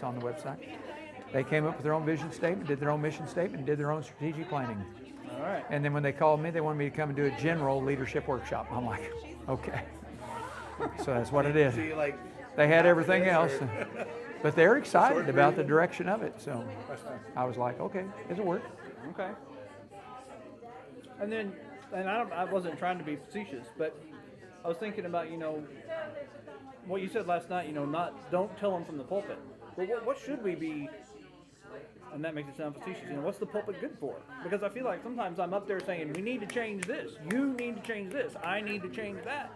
on the website. They came up with their own vision statement, did their own mission statement, and did their own strategic planning. All right. And then when they called me, they wanted me to come and do a general leadership workshop. I'm like, okay. So that's what it is. So you like They had everything else, or- but they're excited Short about the version? direction of it. So I was like, okay, this'll work. Okay. And then, I wasn't trying to be facetious, but I was thinking about, what you said last night, don't tell them from the pulpit. Well, what should we be, and that makes it sound facetious, what's the pulpit good for? Because I feel like sometimes I'm up there saying, we need to change this, you need to change this, I need to change that.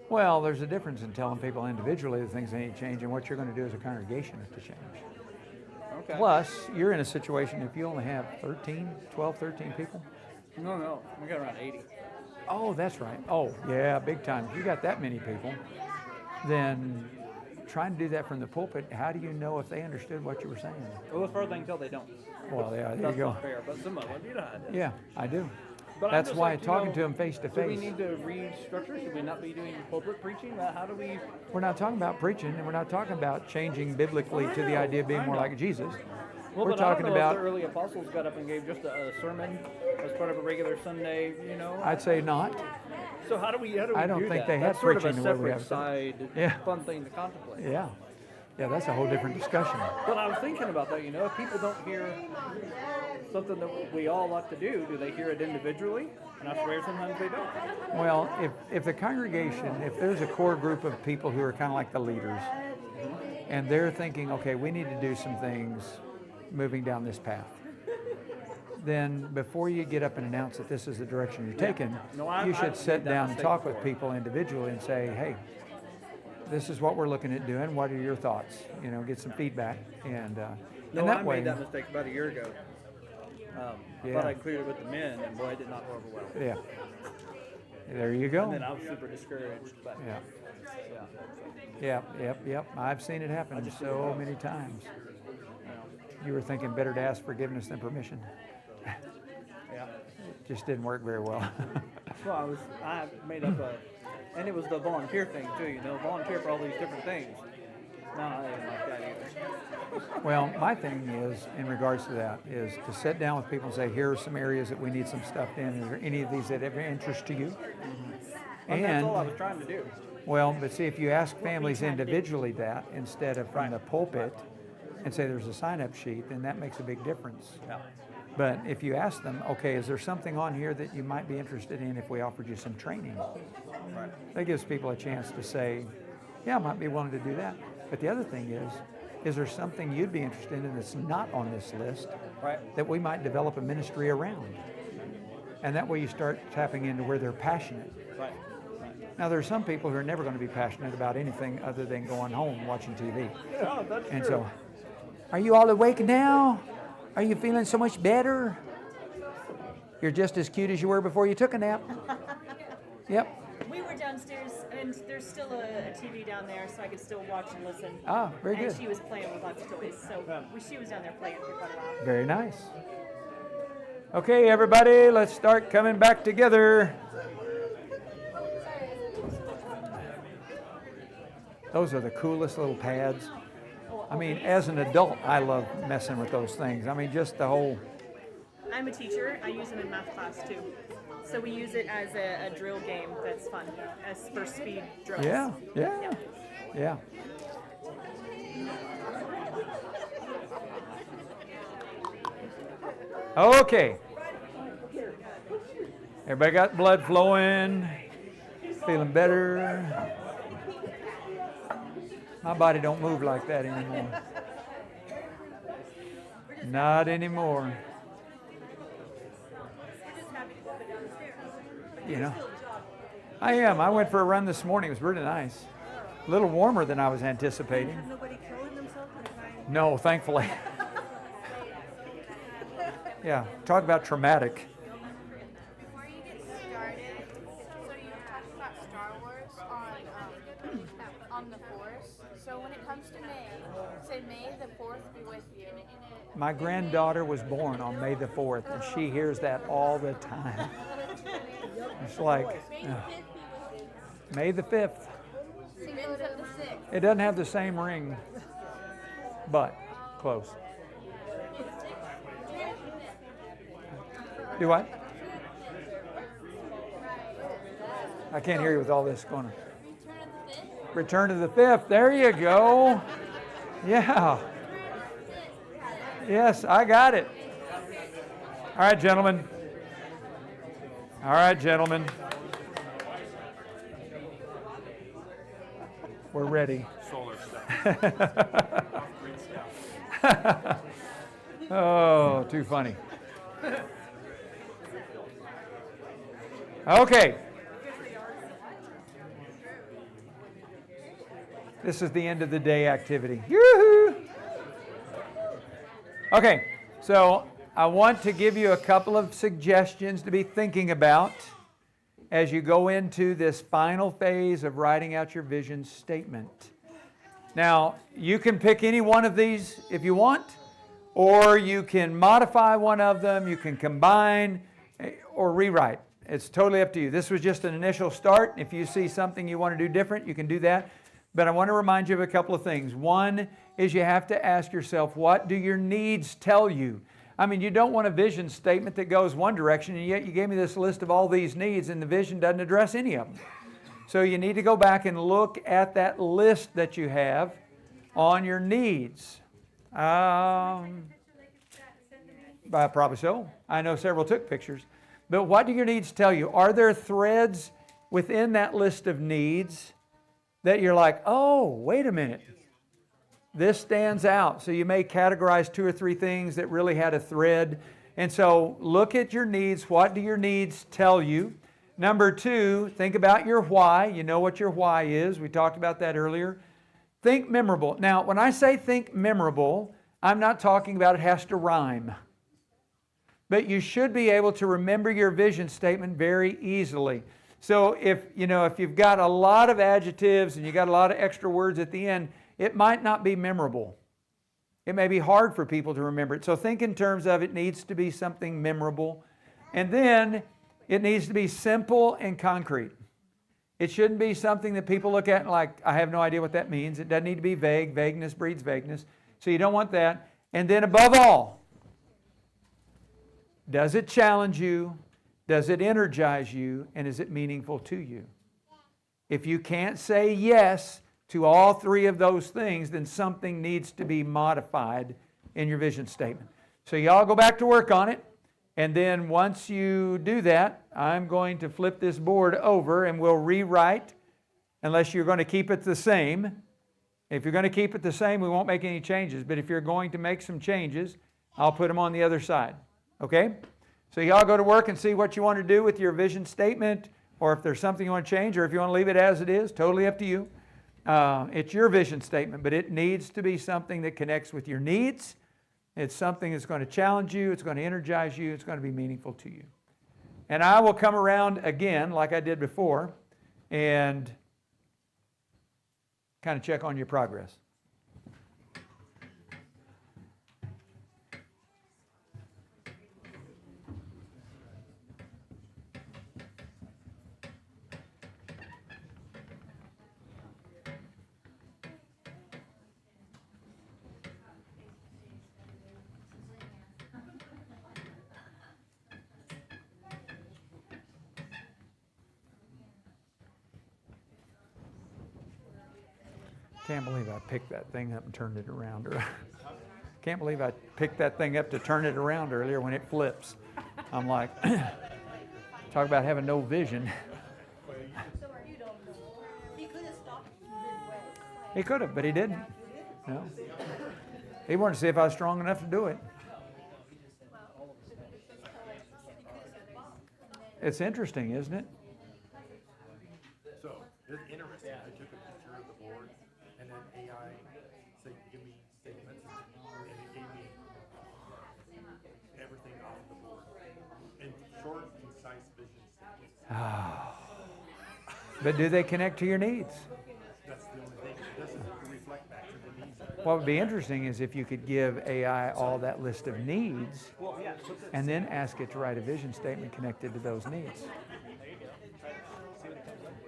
Well, there's a difference in telling people individually the things they need to change and what you're going to do as a congregation to change. Okay. Plus, you're in a situation if you only have 12, 13 people. No, we got around 80. Oh, that's right. Oh, yeah, big time. If you got that many people, then trying to do that from the pulpit, how do you know if they understood what you were saying? Well, as far as I can tell, they don't. Well, yeah, there you That's go. not fair, but some of them, how it is. Yeah, I do. But I'm That's just why like, talking to them face to Do we face. need to restructure? Should we not be doing pulpit preaching? How do we? We're not talking about preaching, and we're not talking about changing biblically to the idea of being more like Jesus. Well, We're but talking I don't know about. if the early apostles got up and gave just a sermon as part of a regular Sunday, I'd say not. So how do we I don't do think that? they had That's sort of a preaching the way we separate have side, Yeah. fun thing to contemplate. Yeah, that's a whole different discussion. But I was thinking about that. If people don't hear something that we all like to do they hear it individually? And I swear sometimes they don't. Well, if the congregation, if there's a core group of people who are kind of like the leaders, and they're thinking, okay, we need to do some things moving down this path, then before you get up and announce that this is the direction you're taking, you should sit down and talk with people individually and say, hey, this is what we're looking at doing. What are your thoughts? Get some feedback. And that I way, made that mistake about a year ago. Yeah. Thought I included it with the men, and boy, it did not go over well. yeah. There you go. And then I was super discouraged. But Yeah. Yep. I've seen it happen so many times. You were thinking better to ask forgiveness than permission. Yeah. It just didn't work very well. Well, I made up and it was the volunteer thing too. Volunteer for all these different things. No, I didn't like that either. Well, my thing is, in regards to that, is to sit down with people and say, here are some areas that we need some stuff in. Is there any of these that have interest to you? Mm-hmm. And that's And, all I was trying to do. well, but see, if you ask families individually that instead of from the pulpit and say there's a sign-up sheet, then that makes a big difference. Yeah. But if you ask them, okay, is there something on here that you might be interested in if we offered you some training? Right. That gives people a chance to say, yeah, I might be willing to do that. But the other thing is there something you'd be interested in that's not on this list Right. that we might develop a ministry around? And that way you start tapping into where they're passionate. Right. Now, there are some people who are never going to be passionate about anything other than going home watching TV. Yeah, that's And true. so, are you all awake now? Are you feeling so much better? You're just as cute as you were before you took a nap. Yep. We were downstairs, and there's still a TV down there, so I could still watch and listen. Ah, very and good. she was playing with lots of toys, so she was down there playing for quite a while. Very nice. Okay, everybody, let's start coming back together. Those are the coolest little pads. I mean, as an adult, I love messing with those things. I mean, just the whole... I'm a teacher. I use them in math class, too. So we use it as a drill game that's fun, as for speed drills. Yeah. Okay. Everybody got blood flowing? Feeling better? My body don't move like that anymore. Not anymore. I am. I went for a run this morning. It was really nice. A little warmer than I was anticipating. Nobody killing themselves at a time. No, thankfully. Yeah, talk about traumatic. Before you get started, so you talked about Star Wars on the 4th. So when it comes to May, say May the 4th be with you. My granddaughter was born on May the 4th, and she hears that all the time. It's like, May the 5th. Singles of the 6th. It doesn't have the same ring. But close. Do what? I can't hear you with all this going on. Return to the Fifth. There you go. Yeah. Yes, I got it. All right, gentlemen. All right, gentlemen. We're ready. Solar stuff. Oh, too funny. Okay. This is the end of the day activity. Yoo-hoo! Okay, so I want to give you a couple of suggestions to be thinking about as you go into this final phase of writing out your vision statement. Now, you can pick any one of these if you want, or you can modify one of them, you can combine or rewrite. It's totally up to you. This was just an initial start. If you see something you want to do different, you can do that. But I want to remind you of a couple of things. One is you have to ask yourself, what do your needs tell you? I mean, you don't want a vision statement that goes one direction, and yet you gave me this list of all these needs, and the vision doesn't address any of them. So you need to go back and look at that list that you have on your needs. Probably so. I know several took pictures. But what do your needs tell you? Are there threads within that list of needs that you're like, oh, wait a minute, this stands out? So you may categorize 2 or 3 things that really had a thread. And so look at your needs. What do your needs tell you? Number 2, think about your why. You know what your why is. We talked about that earlier. Think memorable. Now, when I say think memorable, I'm not talking about it has to rhyme. But you should be able to remember your vision statement very easily. So if you've got a lot of adjectives and you got a lot of extra words at the end, it might not be memorable. It may be hard for people to remember it. So think in terms of it needs to be something memorable. And then it needs to be simple and concrete. It shouldn't be something that people look at and like, I have no idea what that means. It doesn't need to be vague. Vagueness breeds vagueness. So you don't want that. And then above all, does it challenge you? Does it energize you? And is it meaningful to you? If you can't say yes to all 3 of those things, then something needs to be modified in your vision statement. So y'all go back to work on it. And then once you do that, I'm going to flip this board over and we'll rewrite, unless you're going to keep it the same. If you're going to keep it the same, we won't make any changes. But if you're going to make some changes, I'll put them on the other side. Okay? So y'all go to work and see what you want to do with your vision statement, or if there's something you want to change, or if you want to leave it as it is, totally up to you. It's your vision statement, but it needs to be something that connects with your needs. It's something that's going to challenge you, it's going to energize you, it's going to be meaningful to you. And I will come around again, like I did before, and kind of check on your progress. Can't believe I picked that thing up and turned it around. Can't believe I picked that thing up to turn it around earlier when it flips. I'm like, talk about having no vision. He could have, but he didn't. No. He wanted to see if I was strong enough to do it. It's interesting, isn't it? So it's interesting. I took a picture of the board, and then AI said, "Give me statements," and it gave me everything off the board in short, concise vision statements. But do they connect to your needs? That's the only thing. It doesn't reflect back to the needs. What would be interesting is if you could give AI all that list of needs and then ask it to write a vision statement connected to those needs.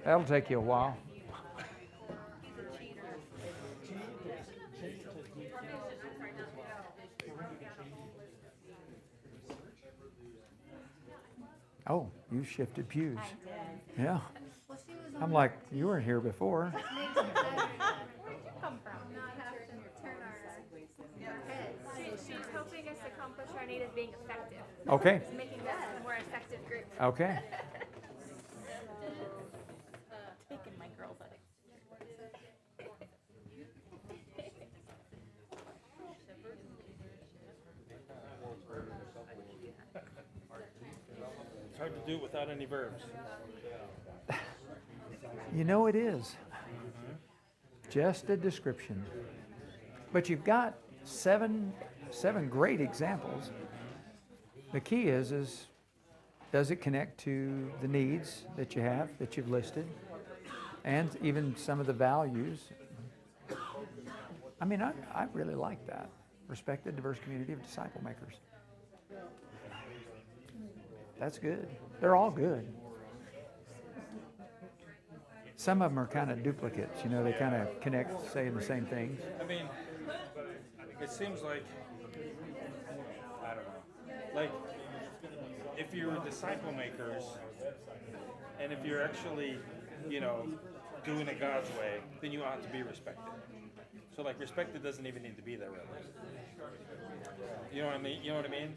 That'll take you a while. Oh, you shifted pews. I did. Yeah. Well, she was I'm like, you weren't here before. Where'd you come from? Not have to turn our heads. She was helping us accomplish our need of being effective. Okay. It's making us a more effective group. Okay. Taking my girls out. It's hard to do it without any verbs. You know it is. Just a description. But you've got seven great examples. The key is does it connect to the needs that you have, that you've listed, and even some of the values? I mean, I really like that. Respect the diverse community of disciple makers. That's good. They're all good. Some of them are kind of duplicates, you know, they kind of connect, saying the same things. I mean, it seems like, I don't know, like, if you're disciple makers, and if you're actually, you know, doing it God's way, then you ought to be respected. So like, respected doesn't even need to be there really. You know what I mean? You know what I mean?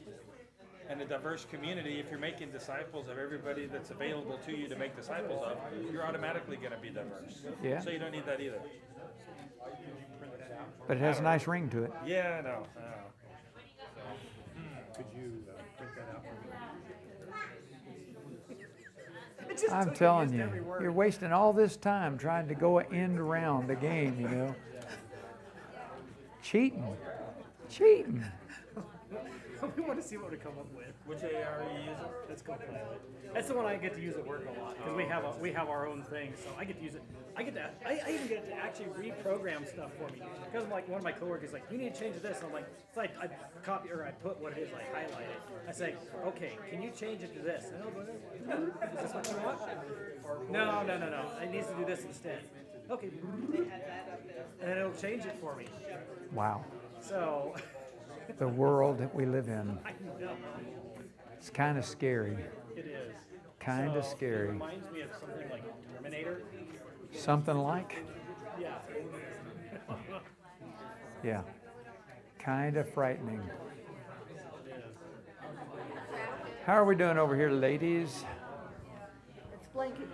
And a diverse community, if you're making disciples of everybody that's available to you to make disciples of, you're automatically going to be diverse. Yeah. So you don't need that either. But it has a nice ring to it. Yeah, I know. Could you print that out for me? It just I'm took telling used you, every word. you're wasting all this time trying to go end around the game, you know. Cheating. Cheating. We want to see what we come up with. Which AR are you using? That's Copilot. That's the one I get to use at work a lot because we have our own thing, so I get to use it. I even get it to actually reprogram stuff for me because like one of my coworkers is like, you need to change this. And I'm like, so I copy or I put what it is, I highlight it. I say, okay, can you change it to this? And I'll go, is this what you want? No. It needs to do this instead. Okay, and then it'll change it for me. Wow. So The world that we live in. I know It's kind of scary. it is. Kind of So, It scary. reminds me of something like Terminator. Something like? Yeah. Yeah. Kind of frightening. How are we doing over here, ladies? It's blanket.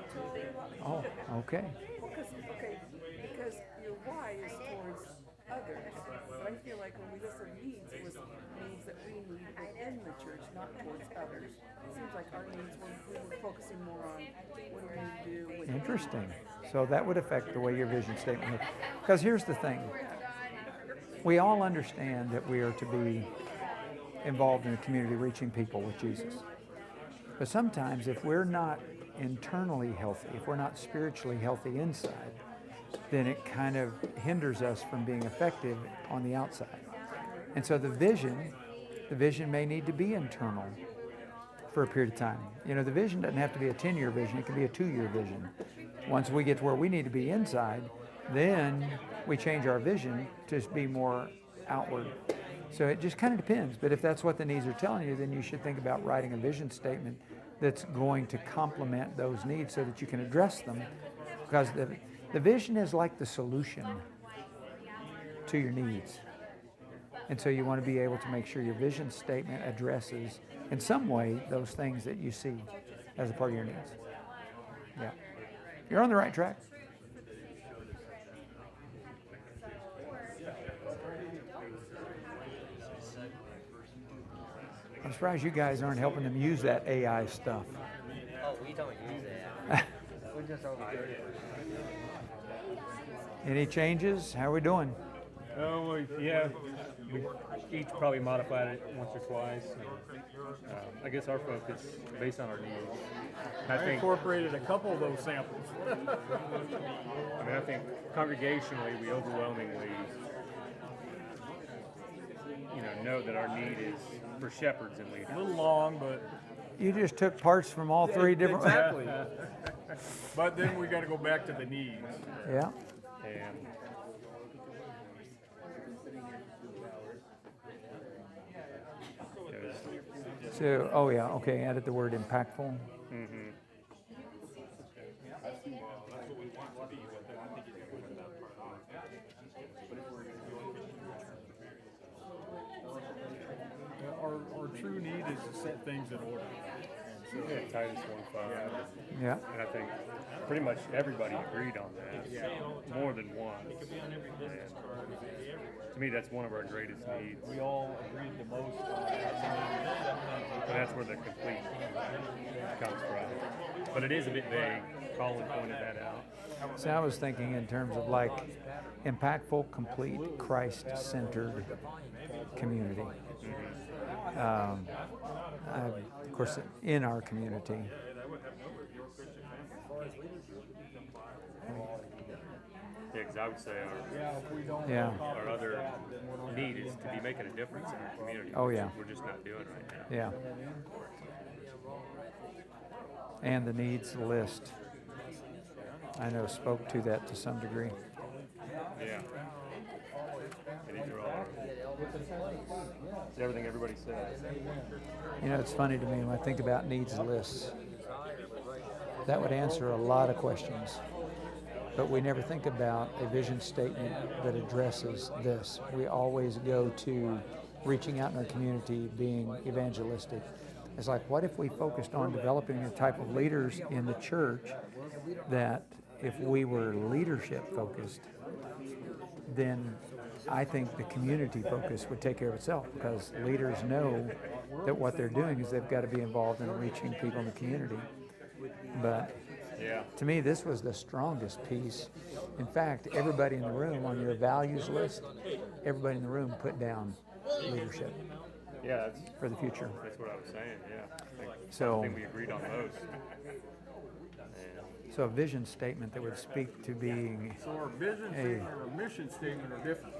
Oh, okay. Because your why is towards others. But I feel like when we listed needs, it was needs that we need within the church, not towards others. It seems like our needs we were focusing more on what do we need to do with Interesting. So that would affect the way your vision statement looks. Because here's the thing. We all understand that we are to be involved in the community, reaching people with Jesus. But sometimes if we're not internally healthy, if we're not spiritually healthy inside, then it kind of hinders us from being effective on the outside. And so the vision may need to be internal for a period of time. You know, the vision doesn't have to be a 10-year vision, it can be a 2-year vision. Once we get to where we need to be inside, then we change our vision to be more outward. So it just kind of depends. But if that's what the needs are telling you, then you should think about writing a vision statement that's going to complement those needs so that you can address them. Because the vision is like the solution to your needs. And so you want to be able to make sure your vision statement addresses in some way those things that you see as a part of your needs. Yeah. You're on the right track. I'm surprised you guys aren't helping them use that AI stuff. Oh, we don't use it. We just overdo it. Any changes? How are we doing? Oh, well, yeah, we each probably modified it once or twice. And, I guess our focus, based on our needs, I think, incorporated a couple of those samples. I think congregationally, we overwhelmingly, know that our need is for shepherds and leaders. A little long, but You just took parts from all three different. exactly. But then we got to go back to the needs. Yeah. And So, oh yeah, okay, added the word impactful. Mm-hmm. Our true need is to set things in order. And so, Yeah, Titus 1:5. Yeah. And I think pretty much everybody agreed on that. More than one. And to me, that's one of our greatest needs. we all agreed the most on And that's where the complete comes from. But it is a bit vague. Colin pointed that out. So I was thinking in terms of like impactful, complete, Christ-centered community. Of course, in our community. Yeah, because I would say Yeah. our other need is to be making a difference in our community. Oh, which yeah. We're just not doing right now. Yeah. And the needs list, I know, spoke to that to some degree. Yeah. And these are all, it's everything everybody says. You know, it's funny to me when I think about needs lists. That would answer a lot of questions. But we never think about a vision statement that addresses this. We always go to reaching out in our community, being evangelistic. It's like, what if we focused on developing a type of leaders in the church that if we were leadership focused, then I think the community focus would take care of itself, because leaders know that what they're doing is they've got to be involved in reaching people in the community. But Yeah. to me, this was the strongest piece. In fact, everybody in the room on your values list, everybody in the room put down leadership Yeah, for the future. that's what I was saying, yeah. I So- think we agreed on most. So a vision statement that would speak to being, So our vision statement or mission statement are different.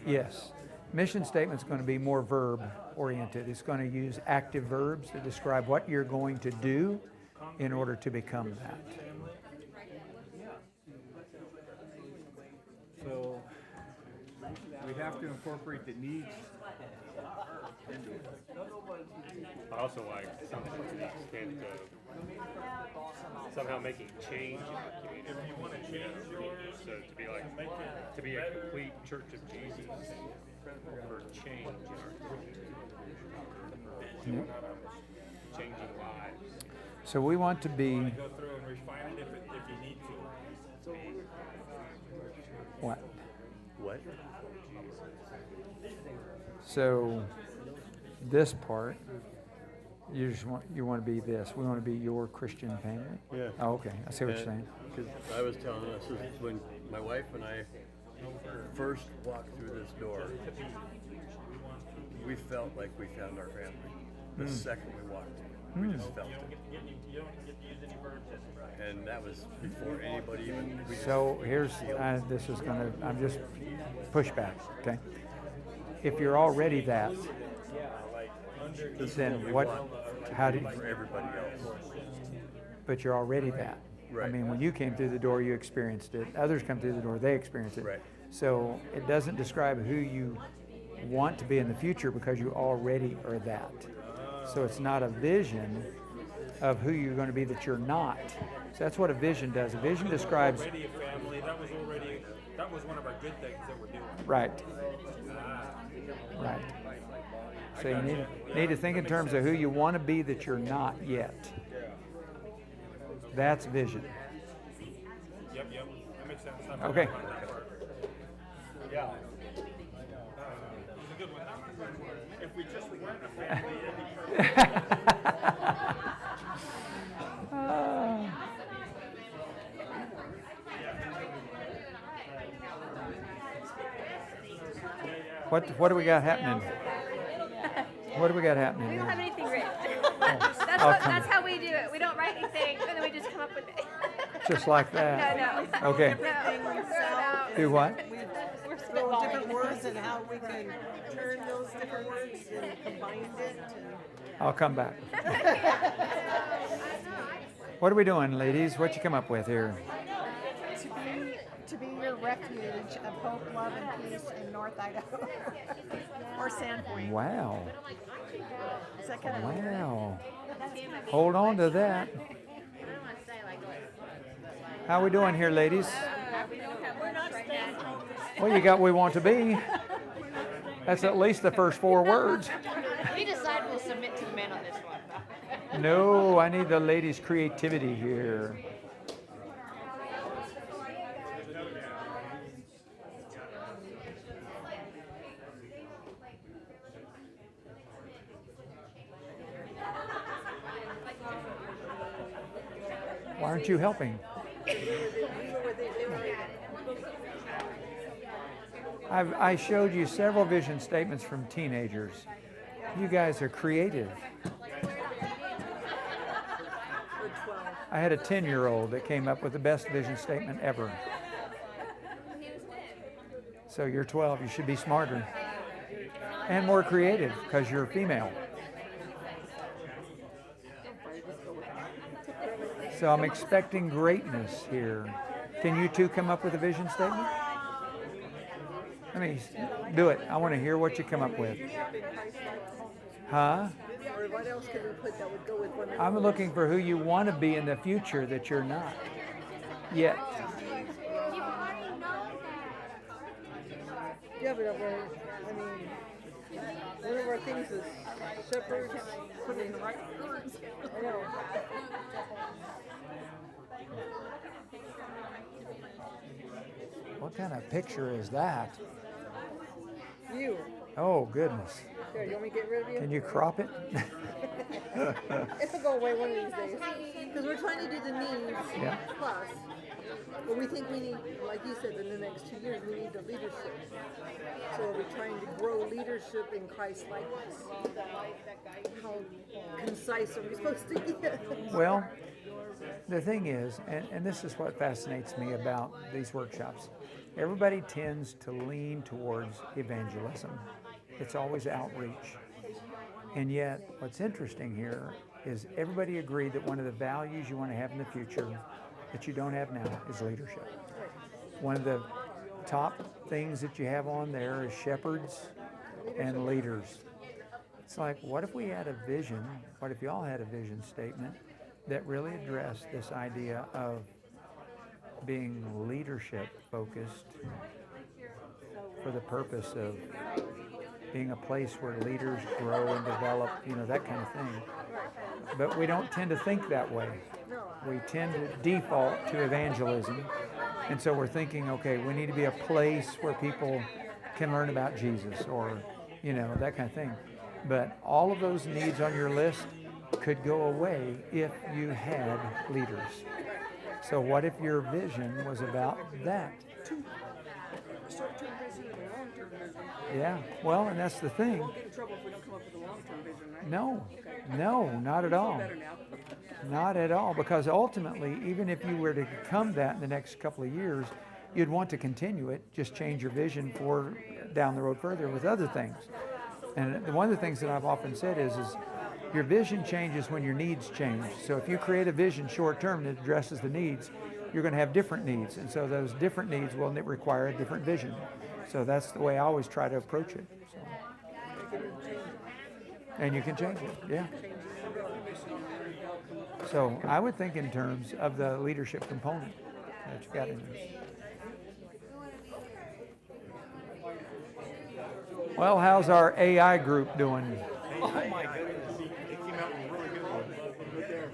yes. Mission statement's going to be more verb oriented. It's going to use active verbs to describe what you're going to do in order to become that. So we have to incorporate the needs into it. I also like something that can somehow making change in our community. If you want to change so to be like, to be a complete Church of Jesus for change in our community. Changing lives. So we want to be, Go through and refine it if you need to. what? What? So this part, you want to be this. We want to be your Christian family. Yeah. Oh, okay. I see what you're saying. Because I was telling us this is when my wife and I first walked through this door, we felt like we found our family. The second we walked in, we just felt it. And that was before anybody even. We just So here's, sealed. this is gonna, I'm just pushback, okay? If you're already that, This is then we what, want how did, for everybody else. but you're already that. I Right. mean, when you came through the door, you experienced it. Others come through the door, they experience it. Right. So it doesn't describe who you want to be in the future, because you already are that. So it's not a vision of who you're going to be that you're not. So that's what a vision does. A vision describes, Already a family, that was one of our good things that we're doing. right, right. So you need to think in terms of who you want to be that you're not yet. That's vision. Yep, that makes sense. I Okay. forgot about that part. Yeah. It was a good one. If we just weren't a family, it'd be What do we got happening? What do we got happening We don't have here? anything written. I'll come. That's how we do it. We don't write anything, and then we just come up with it. Just like that? No. Okay. No. Do what? We're Throw spitballing. different words and how we can turn those different words and combine it. I'll come back. What are we doing, ladies? What you come up with here? To be your refuge of hope, love, and peace in North Idaho. Or Sandpoint. Wow. Is that kind of Wow. Hold on to that. How we doing here, ladies? Well, you got we want to be. That's at least the first 4 words. We decided we'll submit to the men on this one. No, I need the ladies' creativity here. Why aren't you helping? I showed you several vision statements from teenagers. You guys are creative. I had a 10-year-old that came up with the best vision statement ever. So you're 12, you should be smarter and more creative because you're female. So I'm expecting greatness here. Can you two come up with a vision statement? I mean, do it. I want to hear what you come up with. Huh? Or what else could we put that would go with one of I'm looking for who you want to be in the future that you're not yet. Yeah, but I mean, one of our things is shepherds, putting the right words. I know. What kind of picture is that? You. Oh, goodness. Here, you want me to get rid of you? Can you crop it? It'll go away one of these days. Because we're trying to do the needs Yeah. plus. But we think we need, like you said, in the next 2 years, we need the leadership. So we're trying to grow leadership in Christ likeness. How concise are we supposed to get? Well, the thing is, and this is what fascinates me about these workshops, everybody tends to lean towards evangelism. It's always outreach. And yet, what's interesting here is everybody agreed that one of the values you want to have in the future that you don't have now is leadership. One of the top things that you have on there is shepherds and leaders. It's like, what if we had a vision, what if y'all had a vision statement that really addressed this idea of being leadership focused for the purpose of being a place where leaders grow and develop, you know, that kind of thing. But we don't tend to think that way. We tend to default to evangelism. And so we're thinking, okay, we need to be a place where people can learn about Jesus or, you know, that kind of thing. But all of those needs on your list could go away if you had leaders. So what if your vision was about that? Short-term vision and a long-term vision. Yeah, well, and that's the thing. We won't get in trouble if we don't come up with a long-term vision, right? No, Okay. no, not at all. Better now. Not at all, because ultimately, even if you were to become that in the next couple of years, you'd want to continue it, just change your vision for down the road further with other things. And one of the things that I've often said is your vision changes when your needs change. So if you create a vision short term that addresses the needs, you're going to have different needs. And so those different needs will require a different vision. So that's the way I always try to approach it. So. And you can change it, yeah. So I would think in terms of the leadership component that you got in there. Well, how's our AI group doing? Oh my goodness. It came out with a really good one. Right there.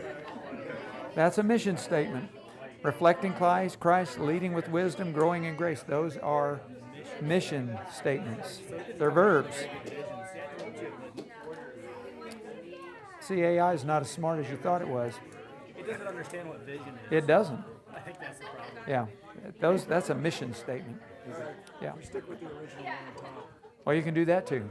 That's a mission statement. Reflecting Christ, leading with wisdom, growing in grace. Those are mission statements. They're verbs. See, AI is not as smart as you thought it was. It doesn't understand what vision is. It doesn't. I think that's the problem. Yeah, that's a mission statement. Yeah. Stick with the original one on top. Well, you can do that too.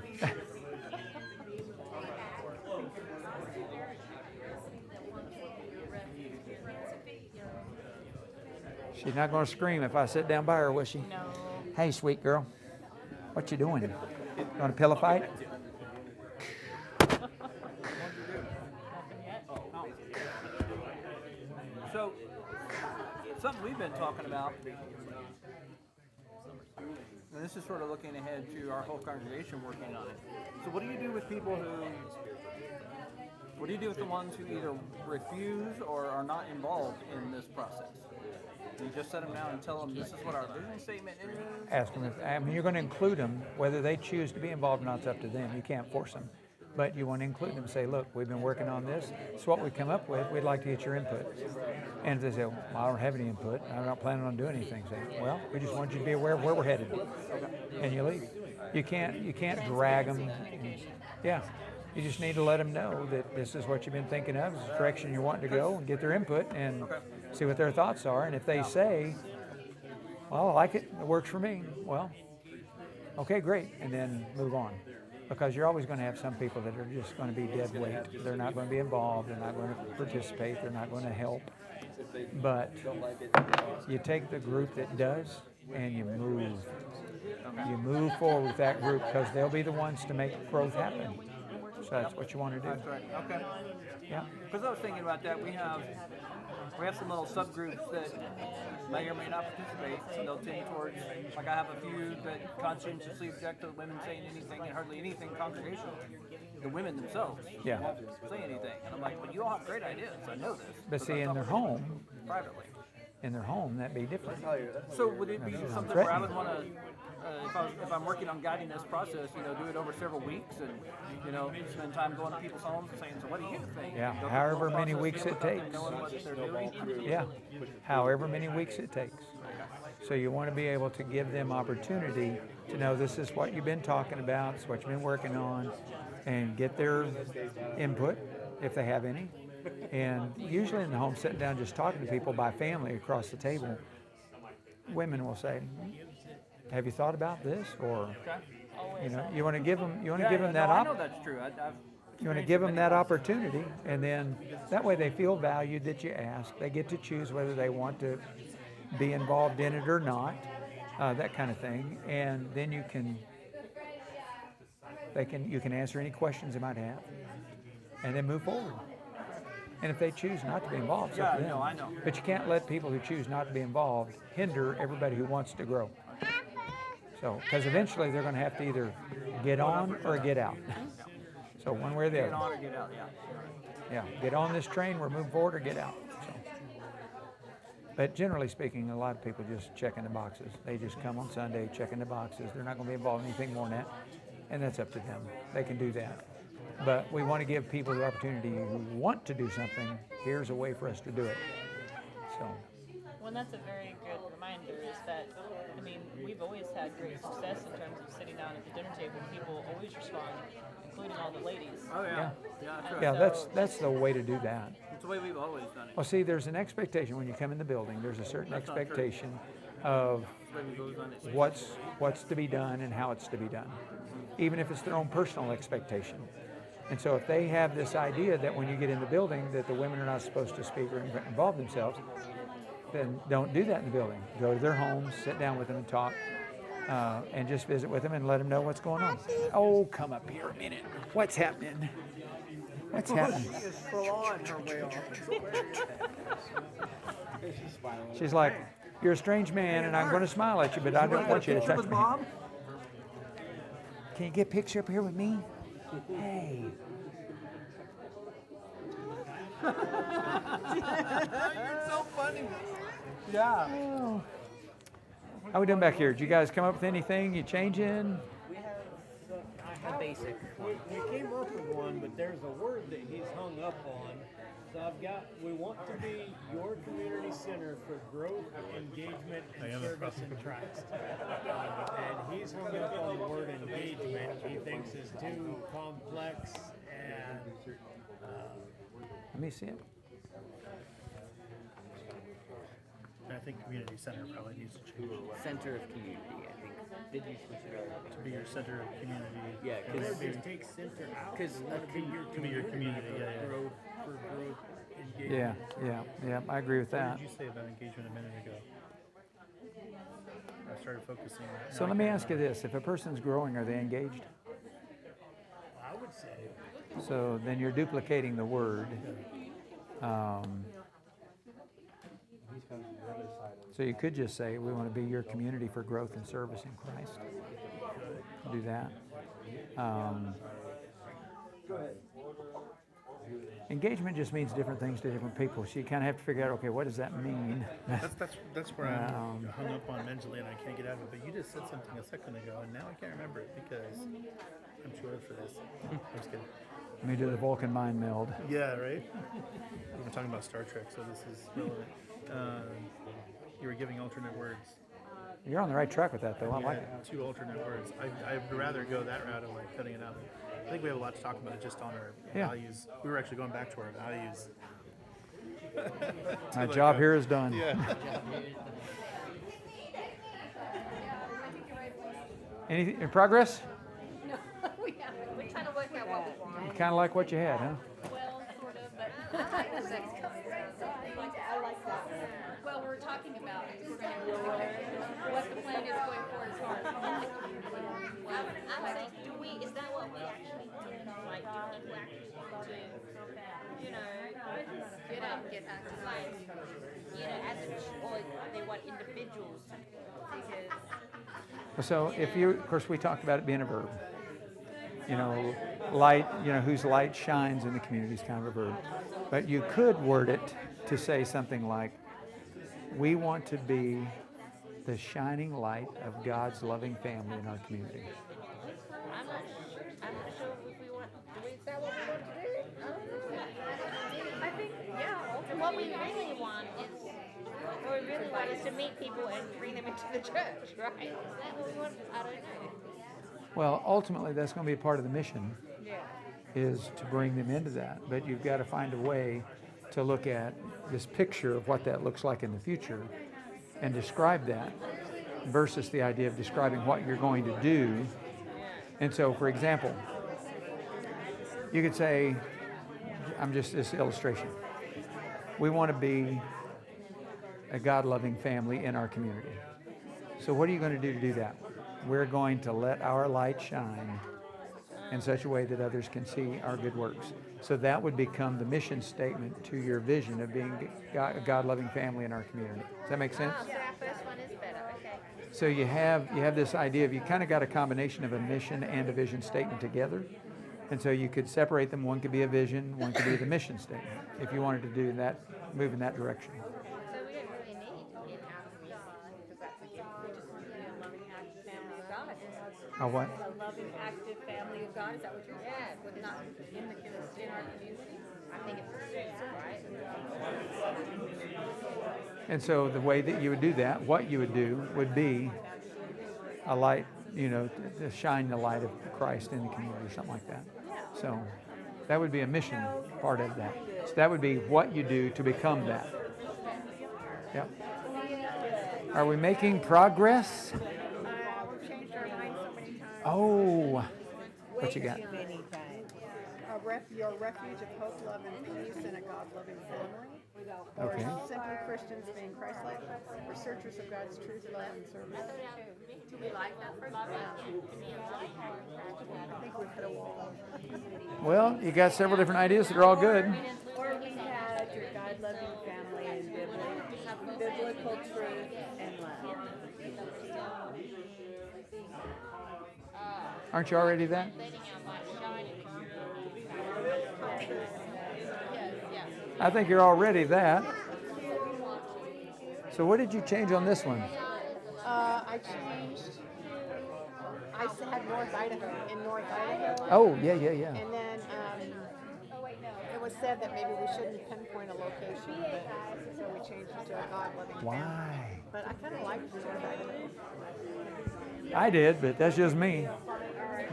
She's not going to scream if I sit down by her, will she? No. Hey, sweet girl, what you doing? Want a pillow fight? So, something we've been talking about and this is sort of looking ahead to our whole congregation working on it. So what do you do with people what do you do with the ones who either refuse or are not involved in this process? You just set them down and tell them this is what our vision statement is? Ask them I mean, you're going to include them, whether they choose to be involved or not, it's up to them. You can't force them. But you want to include them and say, look, we've been working on this. It's what we come up with. We'd like to get your input. And if they say, well, I don't have any input. I'm not planning on doing anything. Say, well, we just want you to be aware of where we're headed. And you leave. You can't drag them. Yeah. You just need to let them know that this is what you've been thinking of, this is the direction you want to go, and get their input and see what their thoughts are. And if they say, well, I like it, it works for me, well, okay, great, and then move on. Because you're always going to have some people that are just going to be dead weight. They're not going to be involved, they're not going to participate, they're not going to help. But you take the group that does and you move. You move forward with that group because they'll be the ones to make growth happen. So that's what you want to do. That's right. Okay. Yeah. Because I was thinking about that. We have some little subgroups that may or may not participate. And they'll tend towards, like I have a few that conscientiously object to the women saying anything and hardly anything congregational. The women themselves Yeah. won't say anything. And I'm like, but you all have great ideas. I know this. But see, in their home, privately. that'd be different. So would it be something where I would want to, if I'm working on guiding this process, do it over several weeks and, spend time going to people's homes and saying, so what do you think? Yeah, Go through the however whole many process weeks with it them, takes. knowing what they're doing. Yeah, however many weeks it takes. So you want to be able to give them opportunity to know this is what you've been talking about, it's what you've been working on, and get their input if they have any. And usually in the home, sitting down just talking to people by family across the table, women will say, have you thought about this? Or, you want to give them, that I know that's true. you want to give them that opportunity, and then that way they feel valued that you ask. They get to choose whether they want to be involved in it or not, that kind of thing. And then you can answer any questions they might have, and then move forward. And if they choose not to be involved, it's up to them. I know. But you can't let people who choose not to be involved hinder everybody who wants to grow. So, because eventually they're going to have to either get on or get out. So one way or the other. Get on or get out, Yeah, get on this train, we're moving forward, or get out. So. But generally speaking, a lot of people just checking the boxes. They just come on Sunday, checking the boxes. They're not going to be involved in anything more than that. And that's up to them. They can do that. But we want to give people the opportunity who want to do something. Here's a way for us to do it. So. Well, that's a very good reminder is that, we've always had great success in terms of sitting down at the dinner table. People always respond, including all the ladies. Oh, yeah. Yeah, that's the way to do that. It's the way we've always done it. Well, see, there's an expectation when you come in the building. There's a certain expectation of what's to be done and how it's to be done, even if it's their own personal expectation. And so if they have this idea that when you get in the building that the women are not supposed to speak or involve themselves, then don't do that in the building. Go to their homes, sit down with them and talk, and just visit with them and let them know what's going on. Oh, come up here a minute. What's happening? What's happening? She is clawing her way off. She's like, you're a strange man, and I'm going to smile at you, but I don't want you to touch me. Can you get a picture up here with me? Hey. You're so funny. Yeah. Oh. How we doing back here? Did you guys come up with anything? You changing? We have a basic. We came up with one, but there's a word that he's hung up on. So we want to be your community center for growth, engagement, and service in Christ. And he's hung up on the word engagement. He thinks is too complex and. Let me see it. I think community center probably needs to change. Center of community, I think. Did you switch it over? To be your center of community. Yeah, because just take center out. Because to be your community, yeah. Growth, for growth, engagement. Yeah, I agree with that. What did you say about engagement a minute ago? I started focusing. So let me ask you this. If a person's growing, are they engaged? I would say. So then you're duplicating the word. So you could just say, we want to be your community for growth and service in Christ. Do that. Engagement just means different things to different people. So you kind of have to figure out, okay, what does that mean? That's where I'm hung up on mentally, and I can't get out of it. But you just said something a second ago, and now I can't remember it because I'm too old for this. I'm just kidding. Let me do the Vulcan mind meld. Yeah, right. We're talking about Star Trek, so this is relevant. You were giving alternate words. You're on the right track with that, though. I like it. 2 alternate words. I'd rather go that route of like cutting it out. I think we have a lot to talk about just on our values. We were actually going back to our values. My job here is done. Yeah. Anything in progress? No, we kind of worked out what we want. You kind of like what you had, huh? Well, sort of, but I like the sex I like that. Well, we're talking about we're going to what the plan is going forward as far as well, I'm saying, is that what we actually do? Like, do we actually want to, get up, get active, like, as or they want individuals to, because. So if you, of course, we talked about it being a verb. Light, whose light shines in the community is kind of a verb. But you could word it to say something like, we want to be the shining light of God's loving family in our community. I'm not sure if we want, is that what we want to do? I think, and what we really want is to meet people and bring them into the church, right? Is that what we want? I don't know. Well, ultimately, that's going to be a part of the mission, is to bring them into that. But you've got to find a way to look at this picture of what that looks like in the future and describe that versus the idea of describing what you're going to do. And so, for example, you could say, I'm just this illustration. We want to be a God-loving family in our community. So what are you going to do that? We're going to let our light shine in such a way that others can see our good works. So that would become the mission statement to your vision of being a God-loving family in our community. Does that make sense? So our first one is better, okay. So you have this idea of you kind of got a combination of a mission and a vision statement together. And so you could separate them. One could be a vision, one could be the mission statement, if you wanted to do that, move in that direction. So we don't really need it out of God, because that's a gift. We just want to be a loving, active family of God. A what? A loving, active family of God. Is that what you're saying? Yeah, but not in our community. I think it's the same, right? And so the way that you would do that, what you would do would be a light, to shine the light of Christ in the community or something like that. So that would be a mission part of that. So that would be what you do to become that. Yep. Are we making progress? We've changed our mind so many times. Oh, what you got? Your refuge of hope, love, and peace in a God-loving family. Or Okay. simply Christians being Christ-like. Researchers of God's truth, love, and service. Do we like that first one? I think we've hit a wall. Well, you got several different ideas that are all good. Or we had your God-loving family and biblical truth and love. Aren't you already that? I think you're already that. So what did you change on this one? I changed. I had North Idaho, in North Idaho. Oh, yeah. And then it was said that maybe we shouldn't pinpoint a location, but so we changed it to a God-loving family. Why? But I kind of liked North Idaho. I did, but that's just me.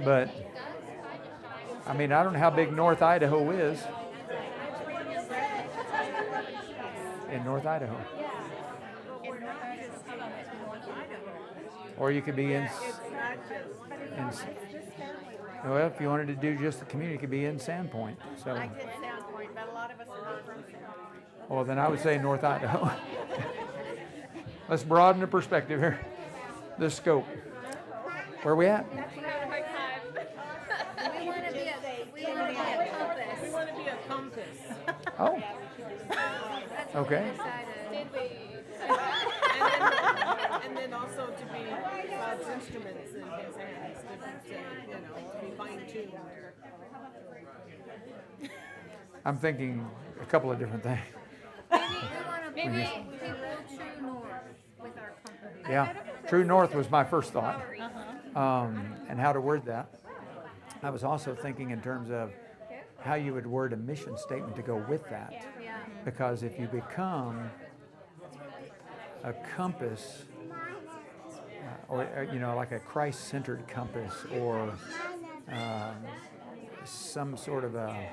But, I mean, I don't know how big North Idaho is. In North Idaho. Or you could be in well, if you wanted to do just the community, you could be in Sandpoint. So, I did Sandpoint, but a lot of us are from Sandpoint. well, then I would say North Idaho. Let's broaden the perspective here, the scope. Where are we at? We want to be a compass. Oh. Okay. Did we? And then instruments in his hands to be fine-tuned. I'm thinking a couple of different things. Maybe we will true north with our company. Yeah, true north was my first thought, Uh-huh. and how to word that. I was also thinking in terms of how you would word a mission statement to go with that. Yeah. Because if you become a compass, or like a Christ-centered compass, or some sort of a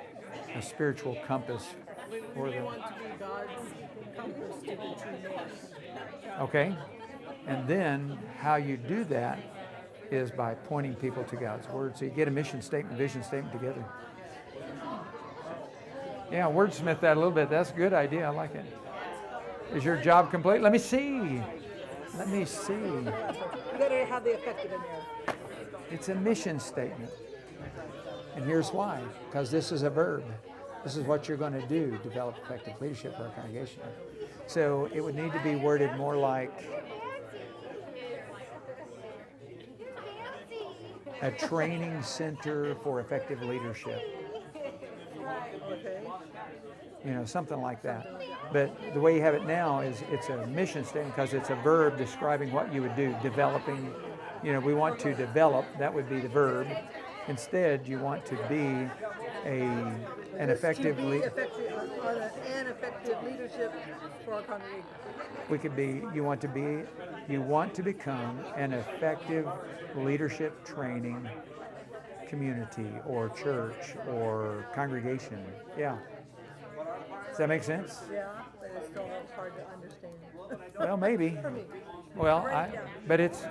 spiritual compass for We the. want to be God's compass to the true north. Okay, and then how you do that is by pointing people to God's Word. So you get a mission statement, vision statement together. Yeah, wordsmith that a little bit. That's a good idea. I like it. Is your job complete? Let me see. Let me see. You gotta have the effective in there. It's a mission statement. And here's why. Because this is a verb. This is what you're going to do, develop effective leadership for our congregation. So it would need to be worded more like a training center for effective leadership. Something like that. But the way you have it now is it's a mission statement because it's a verb describing what you would do, developing. We want to develop, that would be the verb. Instead, you want to be an effective leader. An effective leadership for our congregation. We could be, you want to become an effective leadership training community or church or congregation. Yeah. Does that make sense? Yeah, but it's still hard to understand. Well, maybe. Well, but it's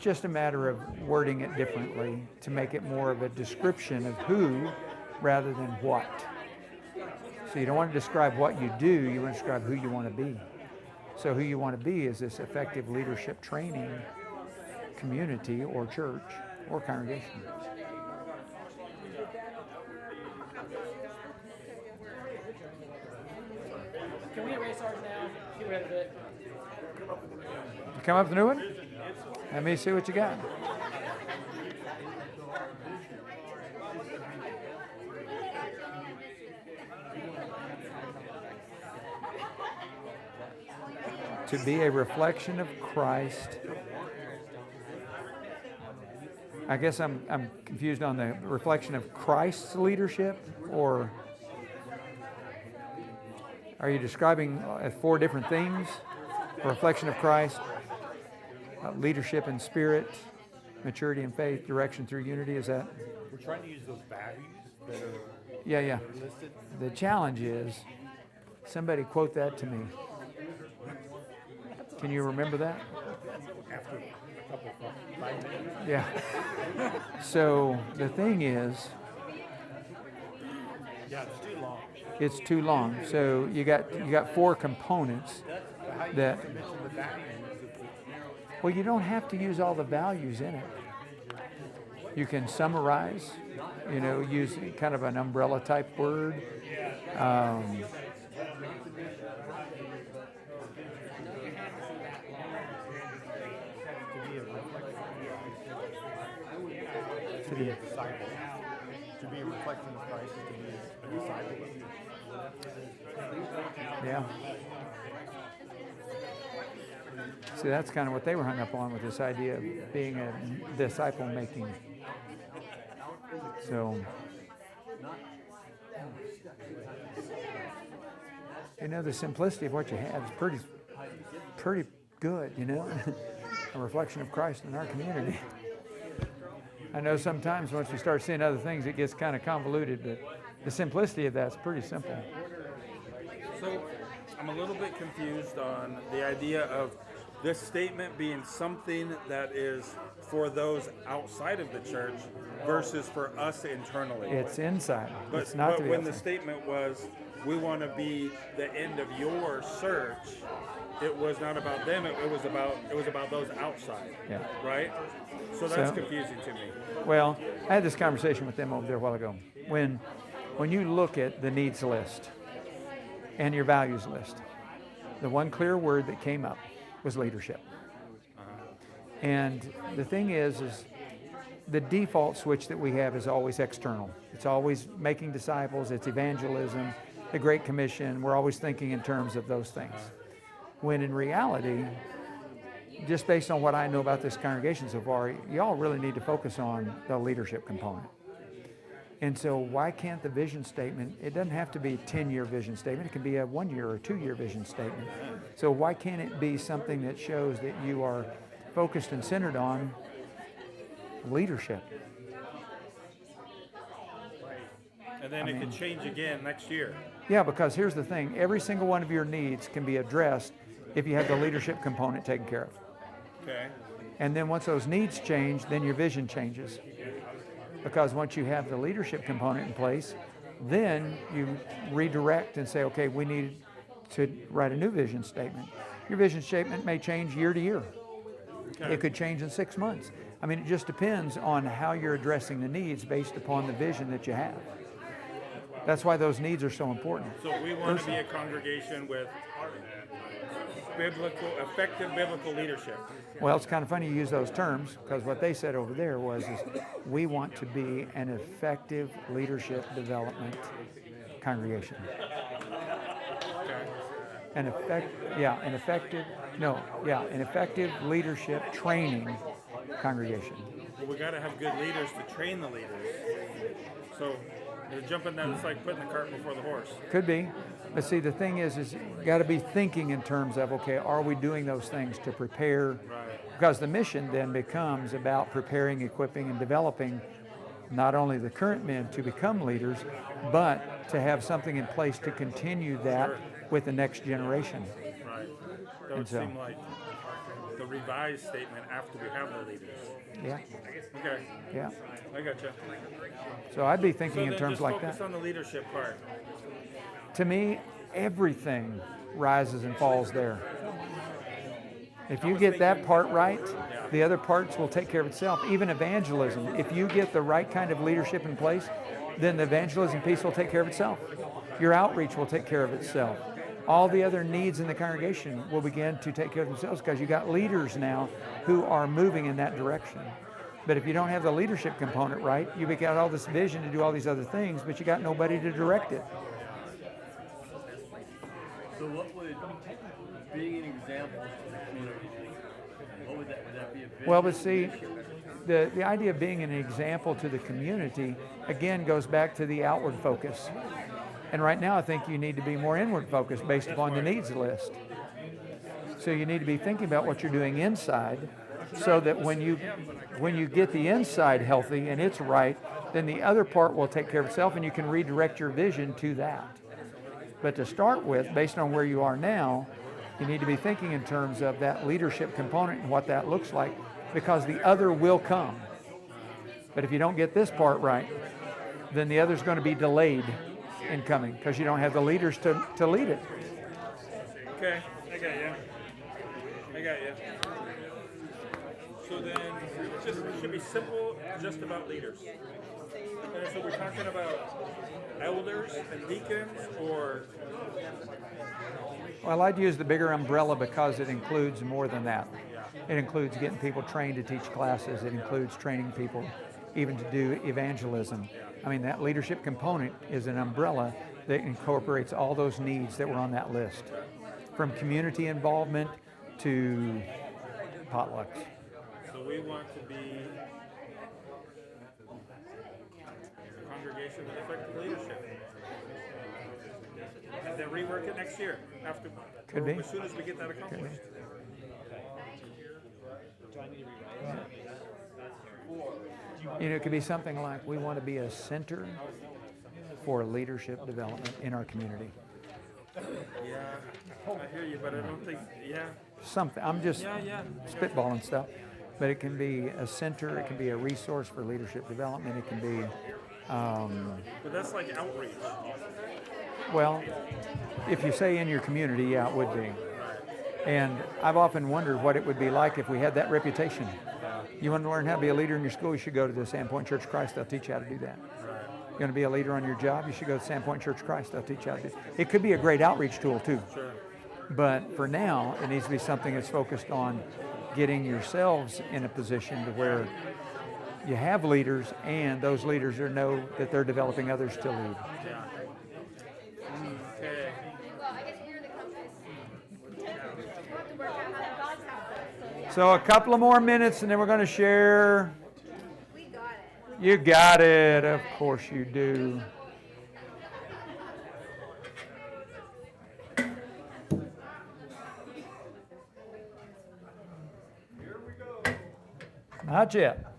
just a matter of wording it differently to make it more of a description of who rather than what. So you don't want to describe what you do, you want to describe who you want to be. So who you want to be is this effective leadership training community or church or congregation. Can we erase ours now? Get rid of it. You come up with a new one? Let me see what you got. To be a reflection of Christ. I guess I'm confused on the reflection of Christ's leadership, or are you describing four different things? A reflection of Christ, leadership in spirit, maturity in faith, direction through unity. Is that? We're trying to use those values that are Yeah. listed. The challenge is, somebody quote that to me. Can you remember that? After a couple of 5 minutes. Yeah. So the thing is, Yeah, it's too long. it's too long. So you got four components that. Mention the values. Well, you don't have to use all the values in it. You can summarize, use kind of an umbrella type word. To be a disciple. To be a reflection of Christ is to be a disciple. Yeah. See, that's kind of what they were hung up on with this idea of being a disciple making. So, the simplicity of what you have is pretty good, a reflection of Christ in our community. I know sometimes once you start seeing other things, it gets kind of convoluted, but the simplicity of that's pretty simple. So I'm a little bit confused on the idea of this statement being something that is for those outside of the church versus for us internally. It's inside. But, It's not to be when the outside. statement was, we want to be the end of your search, it was not about them. It was about those outside. Yeah. Right. So that's So- confusing to me. Well, I had this conversation with them over there a while ago. When you look at the needs list and your values list, the one clear word that came up was leadership. And the thing is the default switch that we have is always external. It's always making disciples, it's evangelism, the Great Commission. We're always thinking in terms of those things. When in reality, just based on what I know about this congregation so far, y'all really need to focus on the leadership component. And so why can't the vision statement, it doesn't have to be a 10-year vision statement, it can be a 1-year or 2-year vision statement. So why can't it be something that shows that you are focused and centered on leadership? And then it could change again next year. Yeah, because here's the thing, every single one of your needs can be addressed if you have the leadership component taken care of. Okay. And then once those needs change, then your vision changes. Because once you have the leadership component in place, then you redirect and say, okay, we need to write a new vision statement. Your vision statement may change year to year. Okay. It could change in 6 months. I mean, it just depends on how you're addressing the needs based upon the vision that you have. That's why those needs are so important. So we want to be a congregation with effective biblical leadership. Well, it's kind of funny you use those terms, because what they said over there was we want to be an effective leadership development congregation. Okay. An effective leadership training congregation. Well, we got to have good leaders to train the leaders. So you're jumping that, it's like putting the cart before the horse. Could be. But see, the thing is you got to be thinking in terms of, okay, are we doing those things to prepare? Right. Because the mission then becomes about preparing, equipping, and developing not only the current men to become leaders, but to have something in place to continue that with the next generation. Right. That would seem like the revised statement after we have the leaders. Yeah. Okay. Yeah. I gotcha. So I'd be thinking in then terms just like focus that. on the leadership part. To me, everything rises and falls there. If you get that part right, the other parts will take care of itself. Even evangelism, if you get the right kind of leadership in place, then the evangelism piece will take care of itself. Your outreach will take care of itself. All the other needs in the congregation will begin to take care of themselves because you got leaders now who are moving in that direction. But if you don't have the leadership component right, you got all this vision to do all these other things, but you got nobody to direct it. So what would being an example to the community, what would that be a vision? Well, but see, the idea of being an example to the community, again, goes back to the outward focus. And right now, I think you need to be more inward focused based upon the needs list. So you need to be thinking about what you're doing inside, so that when you get the inside healthy and it's right, then the other part will take care of itself and you can redirect your vision to that. But to start with, based on where you are now, you need to be thinking in terms of that leadership component and what that looks like, because the other will come. But if you don't get this part right, then the other's going to be delayed in coming because you don't have the leaders to lead it. Okay, I got you. So then, it should be simple, just about leaders. And so we're talking about elders and deacons, or? Well, I'd use the bigger umbrella because it includes more than that. It includes getting people trained to teach classes. It includes training people even to do evangelism. I mean, that leadership component is an umbrella that incorporates all those needs that were on that list, from community involvement to potlucks. So we want to be a congregation with effective leadership. And then rework it next year after. Could be. As soon as we get that accomplished. You know, it could be something like, we want to be a center for leadership development in our community. Yeah, I hear you, but I don't think, Something, I'm just spitballing stuff, but it can be a center, it can be a resource for leadership development, it can be... but that's like outreach. Well, if you say in your community, yeah, it would be. And I've often wondered what it would be like if we had that reputation. You want to learn how to be a leader in your school, you should go to the Sandpoint Church of Christ. They'll teach you how to do that. You want to be a leader on your job, you should go to Sandpoint Church of Christ. They'll teach you how to do it. It could be a great outreach tool too. Sure. But for now, it needs to be something that's focused on getting yourselves in a position to where you have leaders, and those leaders know that they're developing others to lead. Okay. So a couple of more minutes, and then we're going to share. You got it. Of course you do. Not yet.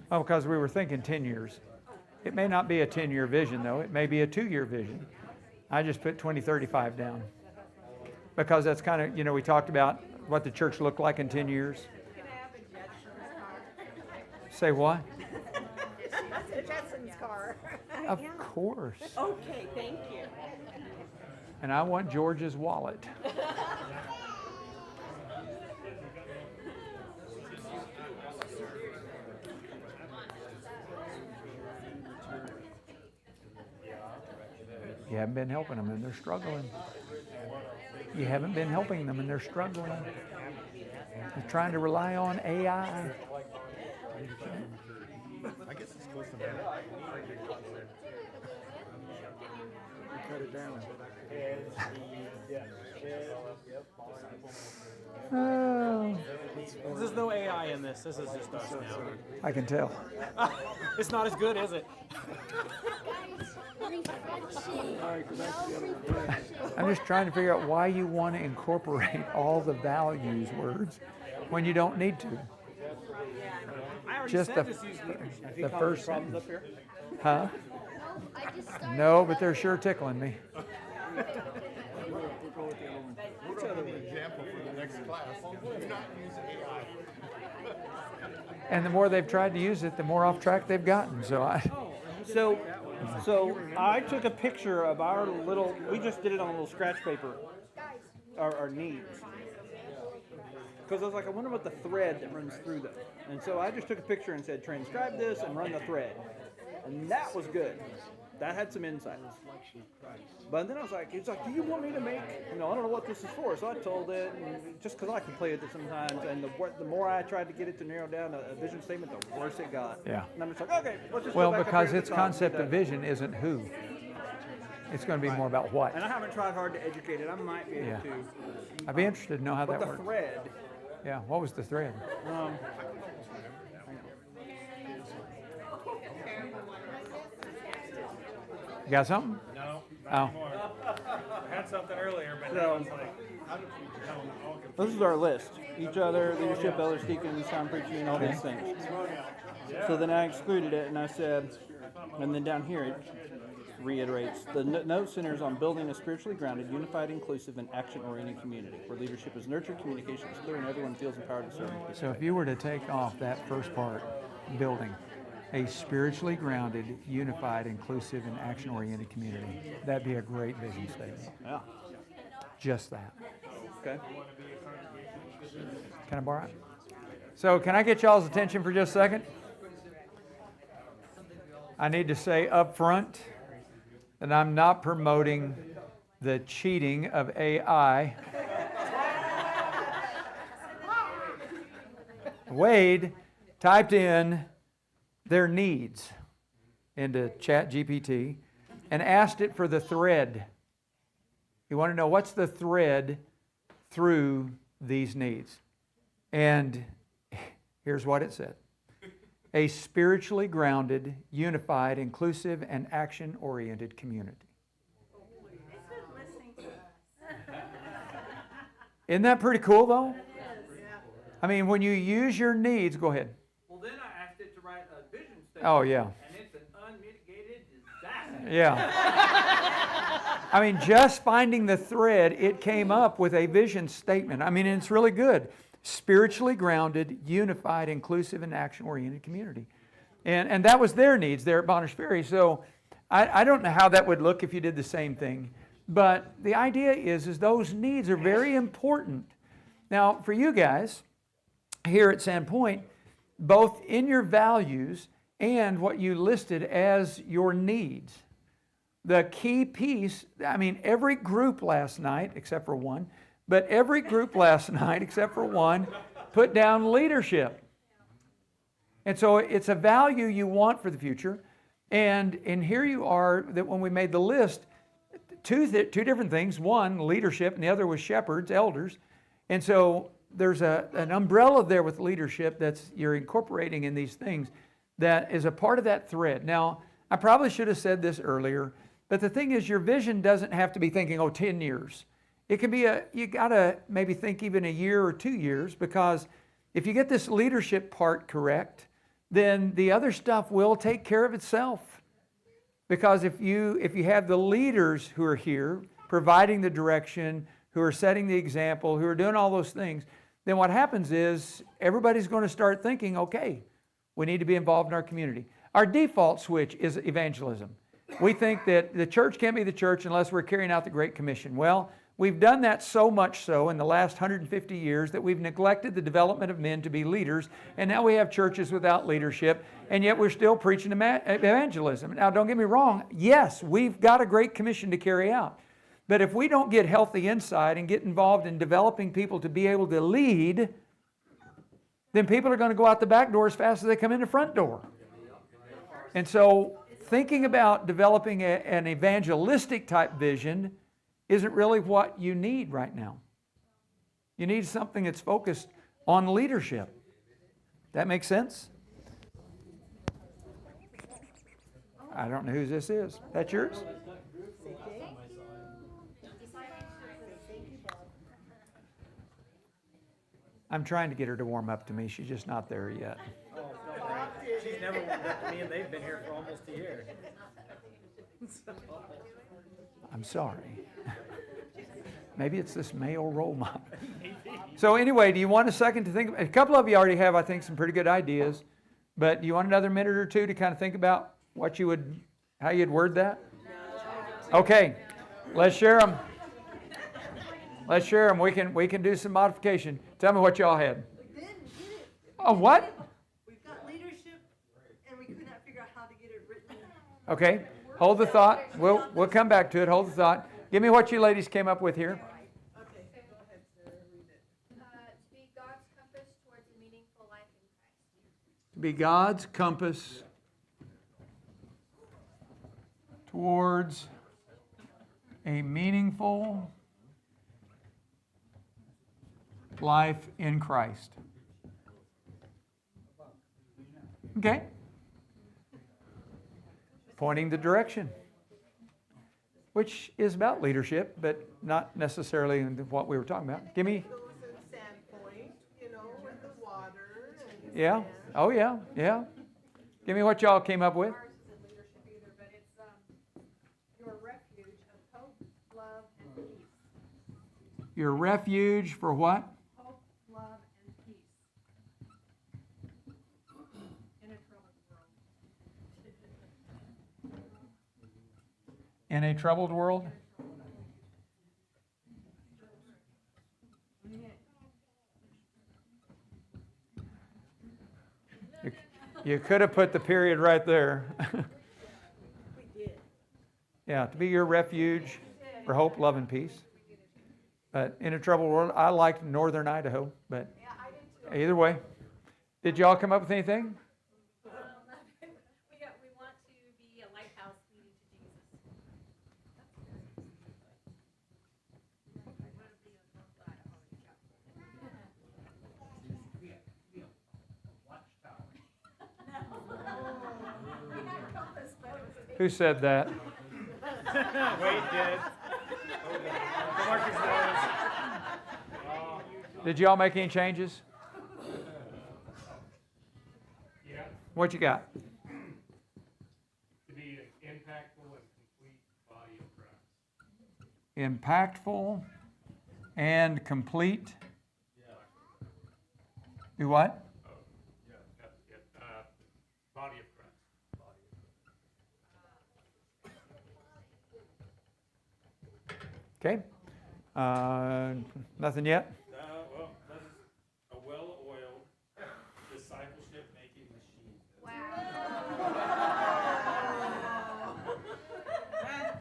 Oh, because we were thinking 10 years. It may not be a 10-year vision, though. It may be a 2-year vision. I just put 2035 down. Because that's kind of, we talked about what the church looked like in 10 years. Say what? That's a Jetson's car. Of course. Okay, thank you. And I want George's wallet. You haven't been helping them and they're struggling. You haven't been helping them and they're struggling. They're trying to rely on AI. I guess it's close to that. Cut it down. There's no AI in this. This is just us now. I can tell. It's not as good, is it? I'm just trying to figure out why you want to incorporate all the values words when you don't need to. I already Just said the, this use the first problems sentence. up here. Huh? No, but they're sure tickling me. We're going to have an example for the next class. Do not use AI. And the more they've tried to use it, the more off track they've gotten. So I took a picture of our little, we just did it on a little scratch paper, our needs. Because I was like, I wonder what the thread that runs through them. And so I just took a picture and said, transcribe this and run the thread. And that was good. That had some insights. But then I was like, he's like, do you want me to make, I don't know what this is for. So I told it, and just because I can play with it sometimes. And the more I tried to get it to narrow down a vision statement, the worse it got. Yeah. And I'm just like, okay, let's just Well, go back because up here its at the top and concept do of that. vision isn't who. It's going to be more about what. And I haven't tried hard to educate it. I might be able Yeah. to. I'd be interested to know how But that the works. thread. Yeah, what was the thread? You got something? No, Oh. not anymore. I had something earlier, but now it's like, This is our list. Each other, leadership, elders, deacons, sound preaching, all these things. So then I excluded it and I said, and then down here it reiterates, the note centers on building a spiritually grounded, unified, inclusive, and action-oriented community where leadership is nurtured, communication is clear, and everyone feels empowered to serve. So if you were to take off that first part, building a spiritually grounded, unified, inclusive, and action-oriented community, that'd be a great vision statement. Yeah. Just that. Okay. Can I borrow it? So can I get y'all's attention for just a second? I need to say up front that I'm not promoting the cheating of AI. Wade typed in their needs into ChatGPT and asked it for the thread. You want to know what's the thread through these needs? And here's what it said. A spiritually grounded, unified, inclusive, and action-oriented community. Isn't that pretty cool, though? I mean, when you use your needs, go ahead. Well, then I asked it to write a vision statement. Oh, yeah. And it's an unmitigated disaster. Yeah. I mean, just finding the thread, it came up with a vision statement. I mean, it's really good. spiritually grounded, unified, inclusive, and action-oriented community. And that was their needs there at Bonners Ferry. So I don't know how that would look if you did the same thing. But the idea is those needs are very important. Now, for you guys here at Sandpoint, both in your values and what you listed as your needs, the key piece, I mean, every group last night, except for one, but every group last night, except for one, put down leadership. And so it's a value you want for the future. And here you are, that when we made the list, two different things. One, leadership, and the other was shepherds, elders. And so there's an umbrella there with leadership that's you're incorporating in these things that is a part of that thread. Now, I probably should have said this earlier, but the thing is your vision doesn't have to be thinking, 10 years. It can be you got to maybe think even a year or 2 years, because if you get this leadership part correct, then the other stuff will take care of itself. Because if you have the leaders who are here providing the direction, who are setting the example, who are doing all those things, then what happens is everybody's going to start thinking, okay, we need to be involved in our community. Our default switch is evangelism. We think that the church can't be the church unless we're carrying out the Great Commission. Well, we've done that so much so in the last 150 years that we've neglected the development of men to be leaders, and now we have churches without leadership, and yet we're still preaching evangelism. Now, don't get me wrong. Yes, we've got a Great Commission to carry out. But if we don't get healthy inside and get involved in developing people to be able to lead, then people are going to go out the back door as fast as they come in the front door. And so thinking about developing an evangelistic type vision isn't really what you need right now. You need something that's focused on leadership. That makes sense? I don't know whose this is. That's yours? I'm trying to get her to warm up to me. She's just not there yet. Oh, no, she's never warmed up to me, and they've been here for almost a year. I'm sorry. Maybe it's this male role model. So anyway, do you want a second to think? A couple of you already have, I think, some pretty good ideas. But do you want another minute or two to kind of think about how you'd word that? Okay, let's share them. Let's share them. We can do some modification. Tell me what y'all had. Oh, what? We've got leadership, and we could not figure out how to get it written. Okay, hold the thought. We'll come back to it. Hold the thought. Give me what you ladies came up with here. Okay, go ahead, Sarah, read it. To be God's compass towards a meaningful life in Christ. To be God's compass towards a meaningful life in Christ. Okay. Pointing the direction, which is about leadership, but not necessarily what we were talking about. Give me. Sandpoint, with the water. Yeah. Oh, yeah. Yeah. Give me what y'all came up with. Your refuge of hope, love, and peace. Your refuge for what? Hope, love, and peace. In a troubled world. In a troubled world? You could have put the period right there. We did. Yeah, to be your refuge for hope, love, and peace. But in a troubled world, I liked northern Idaho, but either way. Did y'all come up with anything? We want to be a lighthouse leading to Jesus. Who said that? Wade did. Marcus knows. Did y'all make any changes? Yeah. What you got? To be an impactful and complete body of Christ. Impactful and complete Do what? Body of Christ. Okay. Nothing yet? Well, this is a well-oiled discipleship-making machine.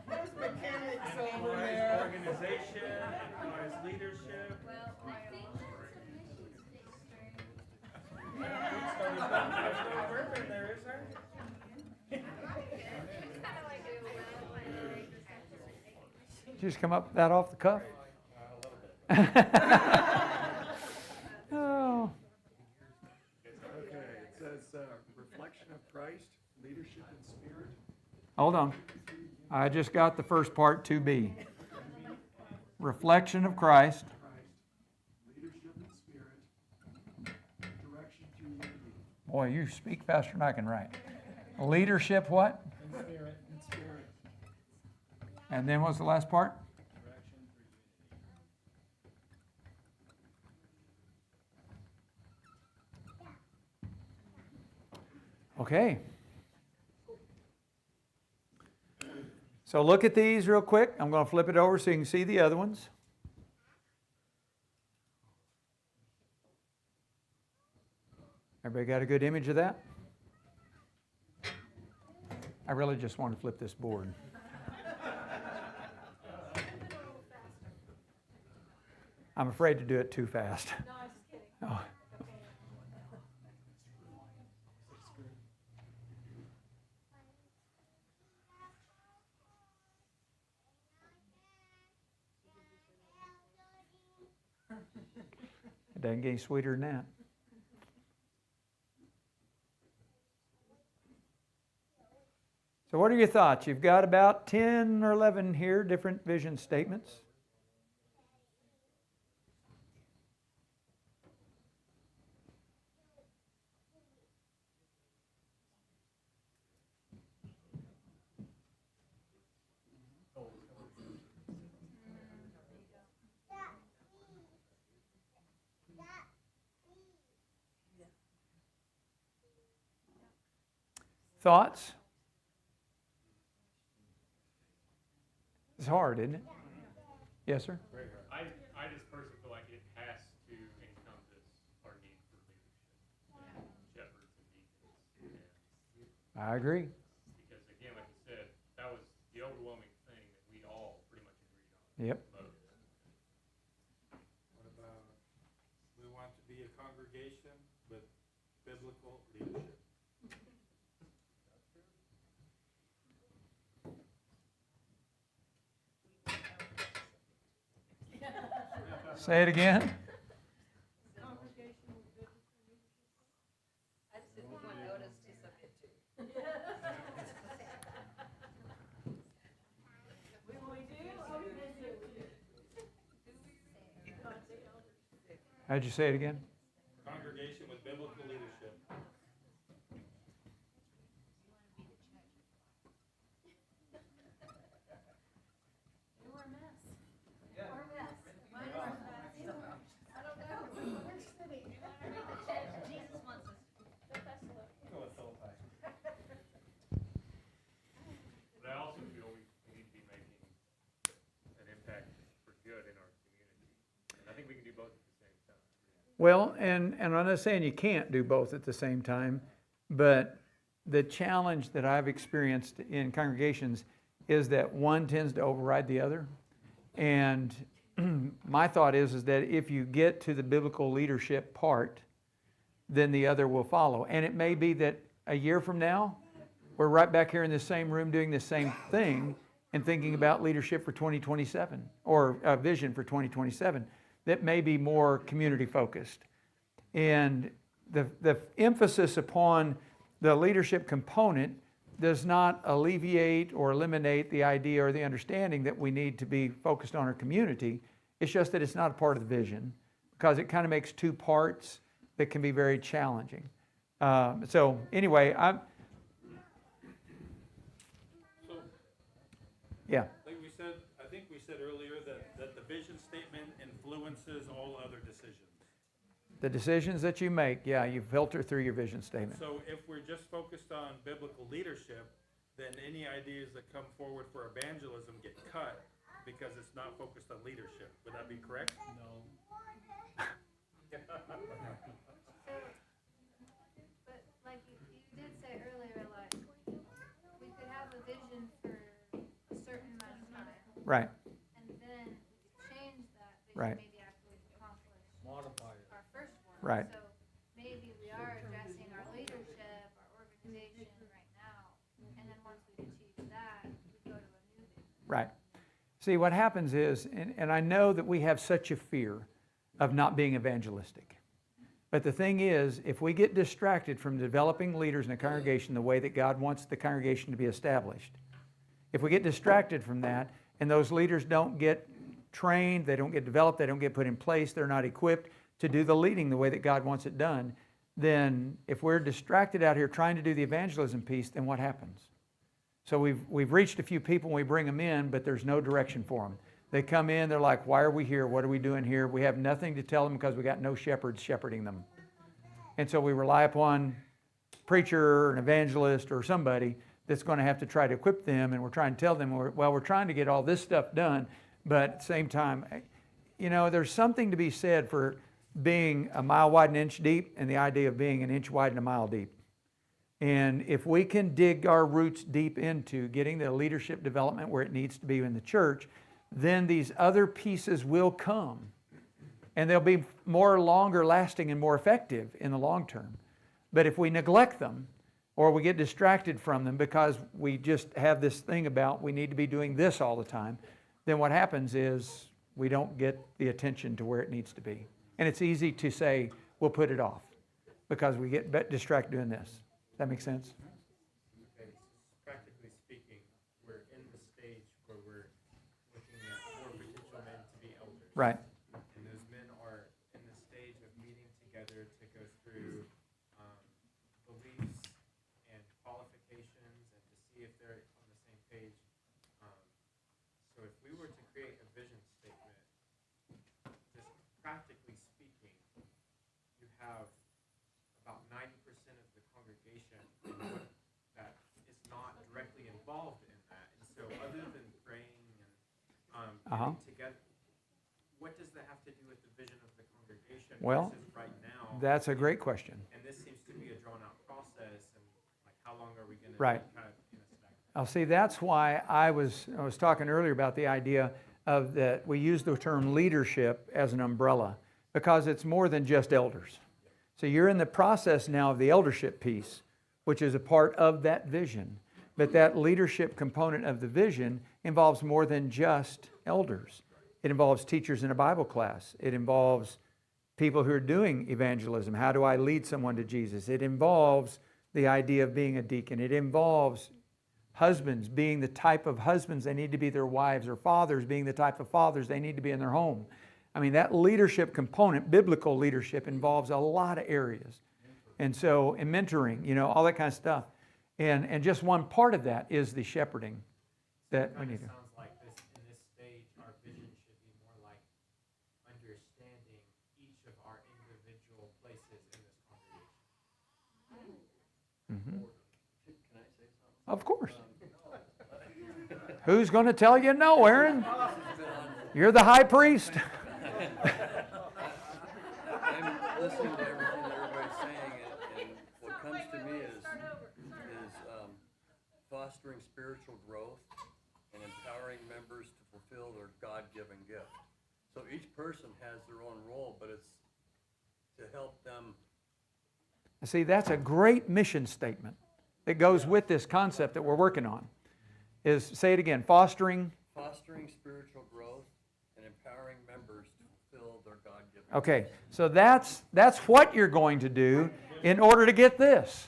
There's mechanics over Employs there. organization, employs leadership. There's no verb in there, is there? Did you just come up that off the cuff? Oh. Okay, it says, reflection of Christ, leadership and spirit. Hold on. I just got the first part, 2B. Reflection of Christ. Leadership and spirit. Direction through unity. Boy, you speak faster than I can write. Leadership what? And spirit. And spirit. And then what's the last part? Okay. So look at these real quick. I'm going to flip it over so you can see the other ones. Everybody got a good image of that? I really just want to flip this board. I'm afraid to do it too fast. No, I was just kidding. Oh. It doesn't get any sweeter than that. So what are your thoughts? You've got about 10 or 11 here, different vision statements. Thoughts? It's hard, isn't it? Yes, sir? I just personally feel like it has to encompass our need for leadership, shepherds and deacons. I agree. Because again, like you said, that was the overwhelming thing that we all pretty much agreed on. Yep. What about, we want to be a congregation with biblical leadership? Say it again. I just didn't want Otis to submit to. How'd you say it again? Congregation with biblical leadership. We're a mess. We're a mess. Mine is a mess. I don't know. We're sitting. Jesus wants us to. Go with Philippi. But I also feel we need to be making an impact for good in our community. And I think we can do both at the same time. Well, and I'm not saying you can't do both at the same time, but the challenge that I've experienced in congregations is that one tends to override the other. And my thought is that if you get to the biblical leadership part, then the other will follow. And it may be that a year from now, we're right back here in the same room doing the same thing and thinking about leadership for 2027 or a vision for 2027 that may be more community focused. And the emphasis upon the leadership component does not alleviate or eliminate the idea or the understanding that we need to be focused on our community. It's just that it's not a part of the vision because it kind of makes two parts that can be very challenging. So anyway, So, yeah. I think we said earlier that the vision statement influences all other decisions. The decisions that you make, yeah, you filter through your vision statement. So if we're just focused on biblical leadership, then any ideas that come forward for evangelism get cut because it's not focused on leadership. Would that be correct? No. But like you did say earlier, like we could have a vision for a certain amount of time, Right, and then change that vision Right. maybe after we've accomplished Modify it. our first one. Right. So maybe we are addressing our leadership, our organization right now, and then once we've achieved that, we go to a new vision. right. See, what happens is, and I know that we have such a fear of not being evangelistic. But the thing is, if we get distracted from developing leaders in a congregation the way that God wants the congregation to be established, if we get distracted from that, and those leaders don't get trained, they don't get developed, they don't get put in place, they're not equipped to do the leading the way that God wants it done, then if we're distracted out here trying to do the evangelism piece, then what happens? So we've reached a few people and we bring them in, but there's no direction for them. They come in, they're like, why are we here? What are we doing here? We have nothing to tell them because we got no shepherds shepherding them. And so we rely upon a preacher or an evangelist or somebody that's going to have to try to equip them, and we're trying to tell them, we're trying to get all this stuff done, but at the same time, you know, there's something to be said for being a mile wide and an inch deep and the idea of being an inch wide and a mile deep. And if we can dig our roots deep into getting the leadership development where it needs to be in the church, then these other pieces will come. And they'll be more longer lasting and more effective in the long term. But if we neglect them, or we get distracted from them because we just have this thing about we need to be doing this all the time, then what happens is we don't get the attention to where it needs to be. And it's easy to say, we'll put it off because we get distracted doing this. Does that make sense? Okay, practically speaking, we're in the stage where we're looking at 4 potential men to be elders. Right. And those men are in the stage of meeting together to go through beliefs and qualifications and to see if they're on the same page. So if we were to create a vision statement, just practically speaking, you have about 90% of the congregation that is not directly involved in that. And so other than praying and getting together, what does that have to do with the vision of the congregation Well, versus right now? that's a great question. And this seems to be a drawn-out process, and like how long are we going to Right. kind of in a stack? I'll see, that's why I was talking earlier about the idea of that we use the term leadership as an umbrella because it's more than just elders. So you're in the process now of the eldership piece, which is a part of that vision. But that leadership component of the vision involves more than just elders. It involves teachers in a Bible class. It involves people who are doing evangelism. How do I lead someone to Jesus? It involves the idea of being a deacon. It involves husbands being the type of husbands they need to be their wives, or fathers being the type of fathers they need to be in their home. I mean, that leadership component, biblical leadership, involves a lot of areas. And so, in mentoring, you know, all that kind of stuff. And just one part of that is the shepherding that we need to. Sounds like this, in this stage, our vision should be more like understanding each of our individual places in this congregation. Can I say something? Of course. Who's going to tell you no, Aaron? You're the high priest. I'm listening to everything that everybody's saying, and what comes to me is fostering spiritual growth and empowering members to fulfill their God-given gift. So each person has their own role, but it's to help them. See, that's a great mission statement that goes with this concept that we're working on. Say it again, fostering Spiritual growth and empowering members to fulfill their God-given. Okay, so that's what you're going to do in order to get this.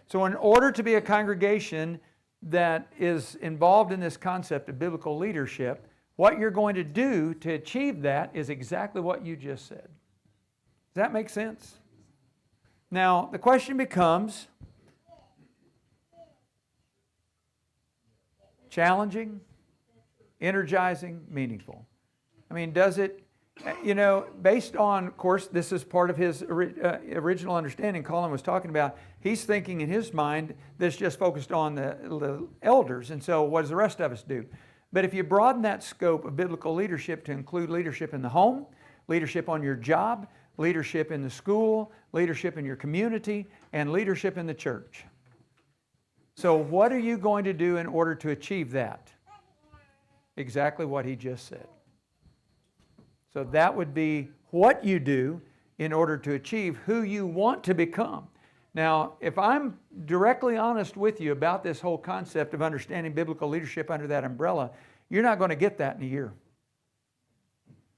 So in order to be a congregation that is involved in this concept of biblical leadership, what you're going to do to achieve that is exactly what you just said. Does that make sense? Now, the question becomes, challenging, energizing, meaningful. I mean, does it, You know, based on, of course, this is part of his original understanding Colin was talking about. He's thinking in his mind this just focused on the elders, and so what does the rest of us do? But if you broaden that scope of biblical leadership to include leadership in the home, leadership on your job, leadership in the school, leadership in your community, and leadership in the church. So what are you going to do in order to achieve that? Exactly what he just said. So that would be what you do in order to achieve who you want to become. Now, if I'm directly honest with you about this whole concept of understanding biblical leadership under that umbrella, you're not going to get that in a year.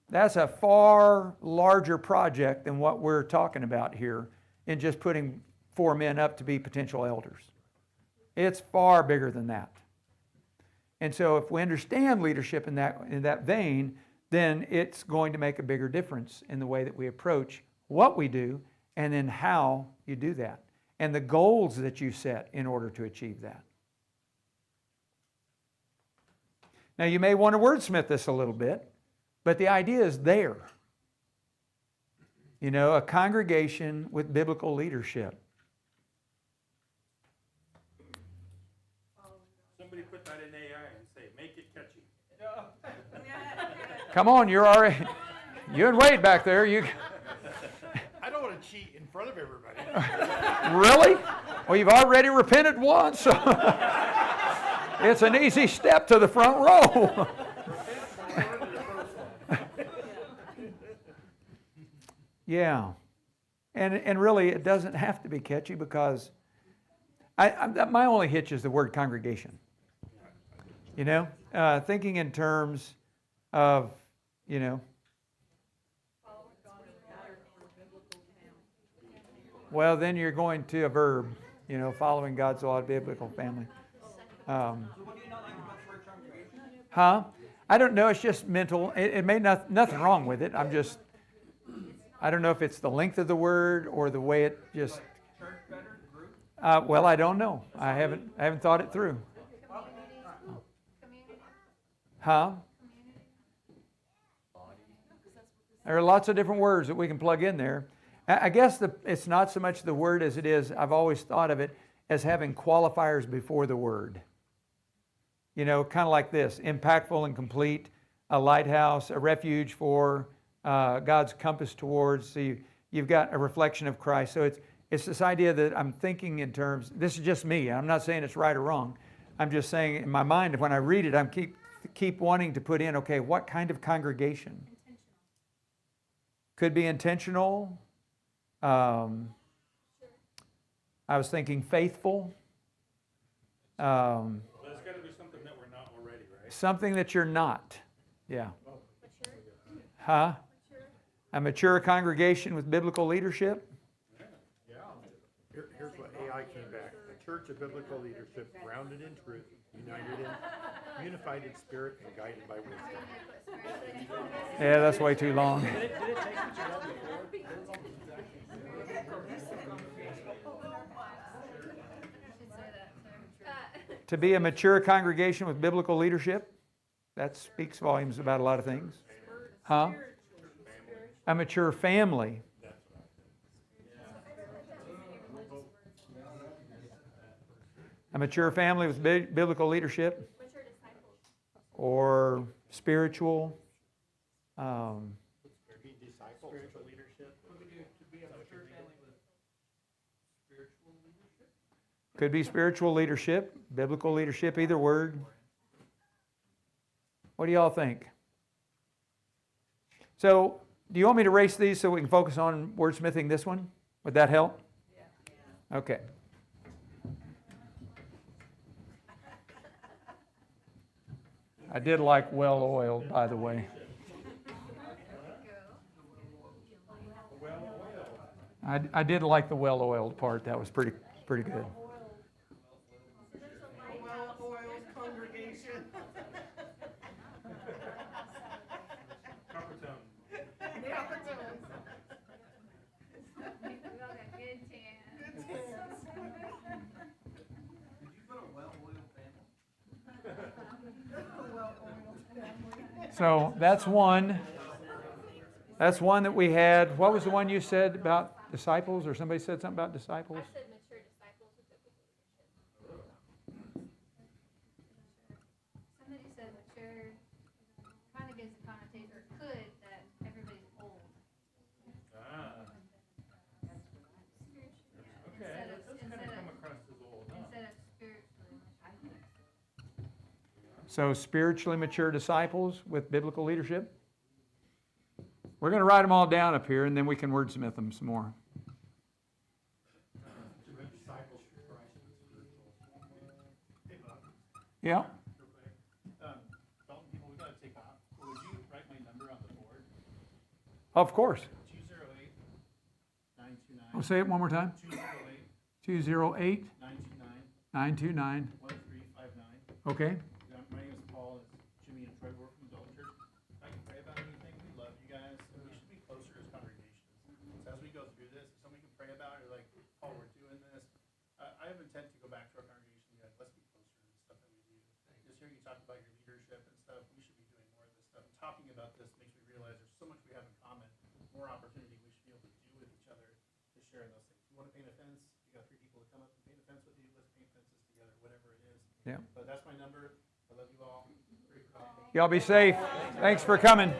That's a far larger project than what we're talking about here in just putting 4 men up to be potential elders. It's far bigger than that. And so if we understand leadership in that vein, then it's going to make a bigger difference in the way that we approach what we do and then how you do that and the goals that you set in order to achieve that. Now you may want to wordsmith this a little bit, but the idea is there. You know, a congregation with biblical leadership. Somebody put that in AI and say, make it catchy. Come on, you're already, you and Wade back there, you. I don't want to cheat in front of everybody. Really? Well, you've already repented once, so it's an easy step to the front row. Yeah. And really, it doesn't have to be catchy because my only hitch is the word congregation. You know, thinking in terms of, you know, well, then you're going to a verb, you know, following God's law of biblical family. Huh? I don't know. It's just mental. It may nothing wrong with it. I don't know if it's the length of the word or the way it just. Well, I don't know. I haven't thought it through. Huh? There are lots of different words that we can plug in there. I guess it's not so much the word as it is, I've always thought of it as having qualifiers before the word. You know, kind of like this: impactful and complete, a lighthouse, a refuge for God's compass towards. So you've got a reflection of Christ. So it's this idea that I'm thinking in terms, this is just me. I'm not saying it's right or wrong. I'm just saying in my mind, when I read it, I'm keep wanting to put in, okay, what kind of congregation? Could be intentional. I was thinking faithful. There's got to be something that we're not already, right? Something that you're not. Yeah. Huh? A mature congregation with biblical leadership. Yeah. Here's what AI came back. A church of biblical leadership, grounded in truth, unified in spirit, and guided by wisdom. Yeah, that's way too long. To be a mature congregation with biblical leadership, that speaks volumes about a lot of things. Huh? A mature family. A mature family with biblical leadership. Or spiritual. Could be spiritual leadership, biblical leadership, either word. What do y'all think? So, do you want me to erase these so we can focus on wordsmithing this one? Would that help? Yeah. Okay. I did like well-oiled, by the way. I did like the well-oiled part. That was pretty good. Well-oiled congregation. Copper tone. So that's one. That's one that we had. What was the one you said about disciples, or somebody said something about disciples? I said mature disciples with biblical leadership. Somebody said mature kind of gives a connotation, or could, that everybody's old. Okay, that does kind of come across as old, huh? Instead of spiritually. So spiritually mature disciples with biblical leadership? We're going to write them all down up here, and then we can wordsmith them some more. Yeah. Dalton, people, we gotta take off. Would you write my number on the board? Of course. 208-929. I'll say it one more time. 208 208 929 929. 1359. Okay. My name is Paul. It's Jimmy and Troy. We're from Dalton Church. If I can pray about anything, we love you guys, and we should be closer as congregations. So as we go through this, if somebody can pray about it, like, oh, we're doing this. I have intent to go back to our congregation. Guys, let's be closer to the stuff that we do. Just hearing you talk about your leadership and stuff, we should be doing more of this stuff. And talking about this makes me realize there's so much we have in common, more opportunity we should be able to do with each other to share in those things. You want to paint a fence? You got 3 people to come up and paint a fence with you. Let's paint fences together, whatever it is. Yeah. But that's my number. I love you all. Pray for God. Y'all be safe. Thanks for coming.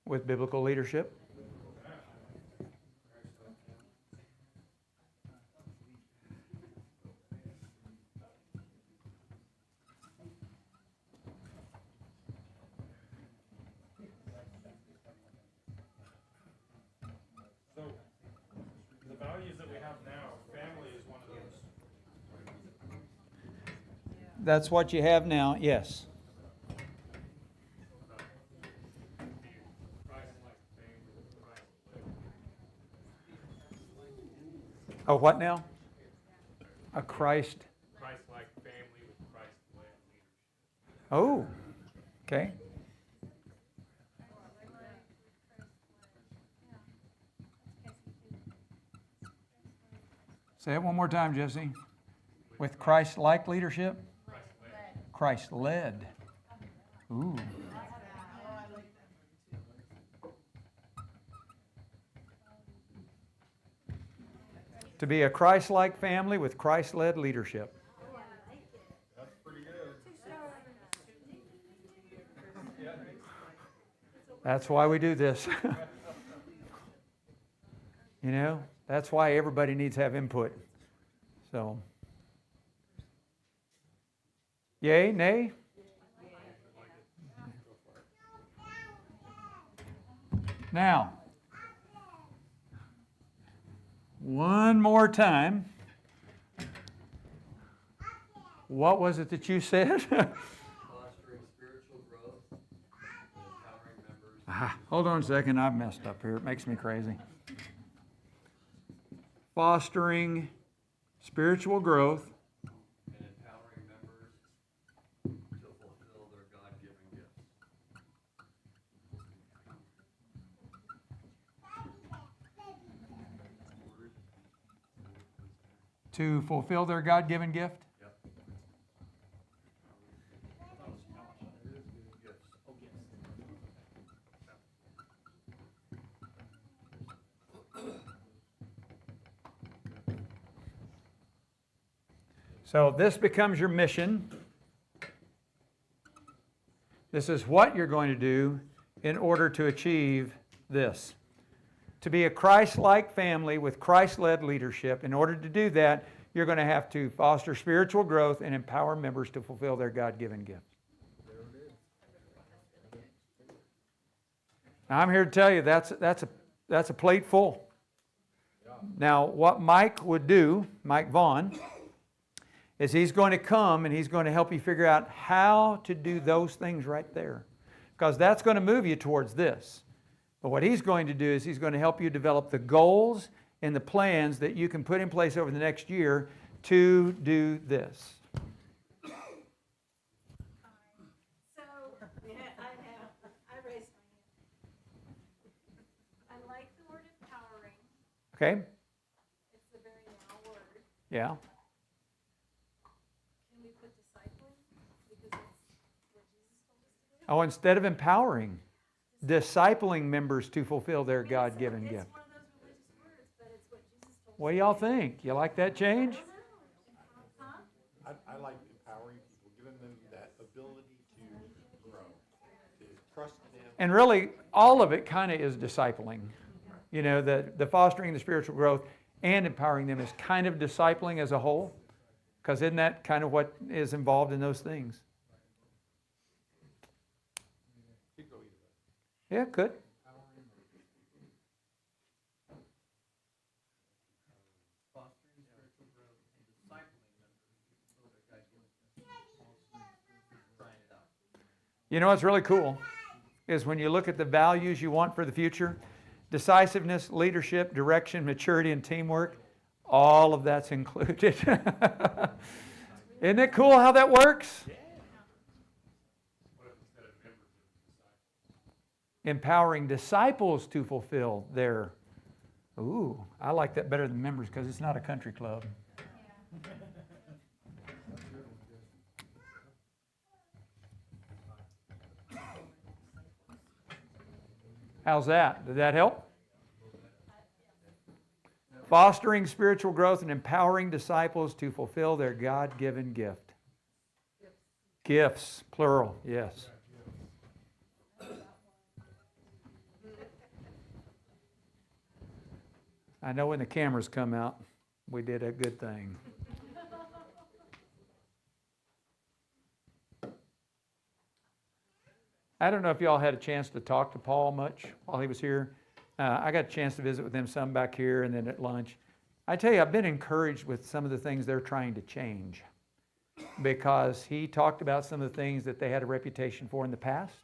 With biblical leadership. So, the values that we have now, family is one of those. That's what you have now, yes. A what now? A Christ. Christ-like family with Christ-led leadership. Oh, okay. Say it one more time, Jesse. With Christ-like leadership? Christ-led. Ooh. To be a Christ-like family with Christ-led leadership. That's pretty good. That's why we do this. You know, that's why everybody needs to have input. So, yay, nay? Now, one more time. What was it that you said? Fostering spiritual growth and empowering members. Hold on a second, I've messed up here. It makes me crazy. Fostering spiritual growth And empowering members to fulfill their God-given gifts. to fulfill their God-given gift. Yep. So this becomes your mission. This is what you're going to do in order to achieve this. To be a Christ-like family with Christ-led leadership. In order to do that, you're going to have to foster spiritual growth and empower members to fulfill their God-given gifts. Now, I'm here to tell you that's a plate full. Now, what Mike would do, Mike Vaughn, is he's going to come and he's going to help you figure out how to do those things right there. Because that's going to move you towards this. But what he's going to do is he's going to help you develop the goals and the plans that you can put in place over the next year to do this. So, I raised my hand. I like the word empowering. Okay? Yeah. Can we put discipling? Because that's what Jesus told us to do. Oh, instead of empowering, discipling members to fulfill their God-given gift. It's one of those religious words, but it's what Jesus told us. What do y'all think? You like that change? I like empowering people, giving them that ability to grow, to trust them. And really, all of it kind of is discipling. You know, the fostering the spiritual growth and empowering them is kind of discipling as a whole. Because isn't that kind of what is involved in those things? Yeah, it could. You know what's really cool is when you look at the values you want for the future, decisiveness, leadership, direction, maturity, and teamwork, all of that's included. Isn't it cool how that works? Empowering disciples to fulfill their, ooh, I like that better than members because it's not a country club. How's that? Did that help? Fostering spiritual growth and empowering disciples to fulfill their God-given gift. Gifts, plural, yes. I know when the cameras come out, we did a good thing. I don't know if y'all had a chance to talk to Paul much while he was here. I got a chance to visit with him some back here and then at lunch. I tell you, I've been encouraged with some of the things they're trying to change because he talked about some of the things that they had a reputation for in the past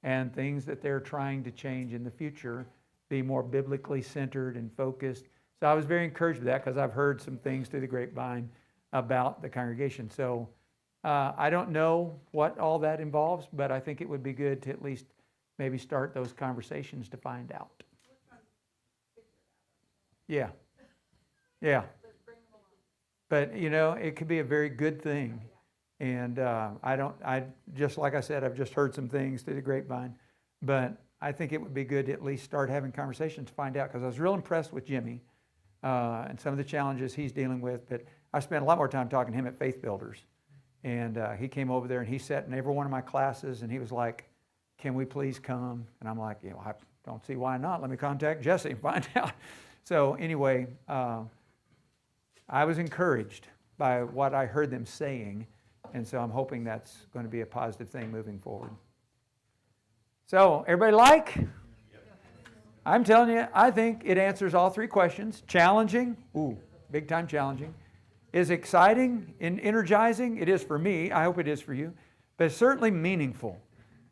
and things that they're trying to change in the future, be more biblically centered and focused. So I was very encouraged with that because I've heard some things through the grapevine about the congregation. So I don't know what all that involves, but I think it would be good to at least maybe start those conversations to find out. Yeah. Yeah. But, you know, it could be a very good thing. And just like I said, I've just heard some things through the grapevine. But I think it would be good to at least start having conversations to find out, because I was real impressed with Jimmy and some of the challenges he's dealing with. But I spent a lot more time talking to him at Faith Builders. And he came over there and he sat in every one of my classes and he was like, can we please come? And I'm like, I don't see why not. Let me contact Jesse and find out. So anyway, I was encouraged by what I heard them saying. And so I'm hoping that's going to be a positive thing moving forward. So everybody like? I'm telling you, I think it answers all three questions. Challenging, big time challenging. Is exciting and energizing? It is for me. I hope it is for you. But it's certainly meaningful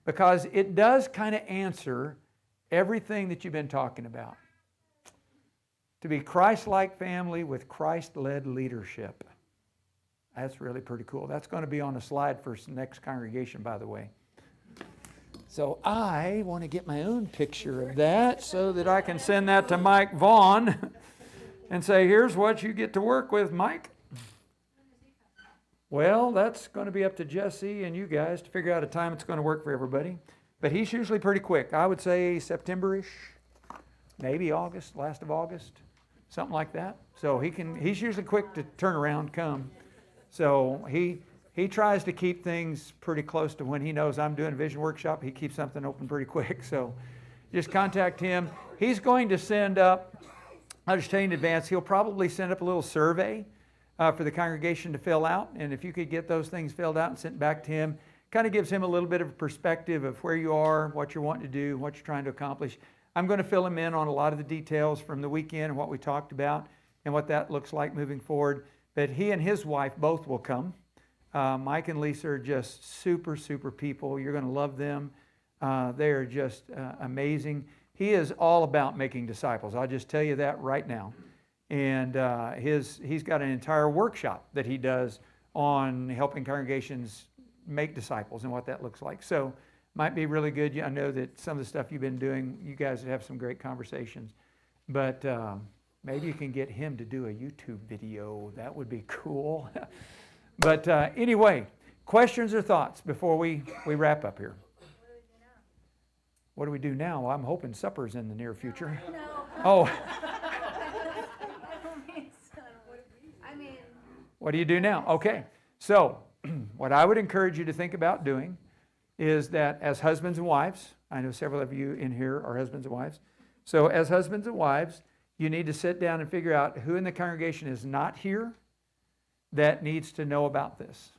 because it does kind of answer everything that you've been talking about. To be Christ-like family with Christ-led leadership. That's really pretty cool. That's going to be on a slide for next congregation, by the way. So I want to get my own picture of that so that I can send that to Mike Vaughn and say, here's what you get to work with, Mike. Well, that's going to be up to Jesse and you guys to figure out a time it's going to work for everybody. But he's usually pretty quick. I would say September-ish, maybe August, last of August, something like that. So he's usually quick to turn around, come. So he tries to keep things pretty close to when he knows I'm doing a vision workshop. He keeps something open pretty quick. So just contact him. He's going to send up, I'll just tell you in advance, he'll probably send up a little survey for the congregation to fill out. And if you could get those things filled out and sent back to him, kind of gives him a little bit of a perspective of where you are, what you're wanting to do, what you're trying to accomplish. I'm going to fill him in on a lot of the details from the weekend and what we talked about and what that looks like moving forward. But he and his wife both will come. Mike and Lisa are just super, super people. You're going to love them. They are just amazing. He is all about making disciples. I'll just tell you that right now. And he's got an entire workshop that he does on helping congregations make disciples and what that looks like. So might be really good. I know that some of the stuff you've been doing, you guys have some great conversations. But Maybe you can get him to do a YouTube video. That would be cool. But anyway, questions or thoughts before we wrap up here? What do we do now? Well, I'm hoping supper's in the near future. Oh. What do you do now? Okay. So, what I would encourage you to think about doing is that as husbands and wives, I know several of you in here are husbands and wives. So, as husbands and wives, you need to sit down and figure out who in the congregation is not here that needs to know about this.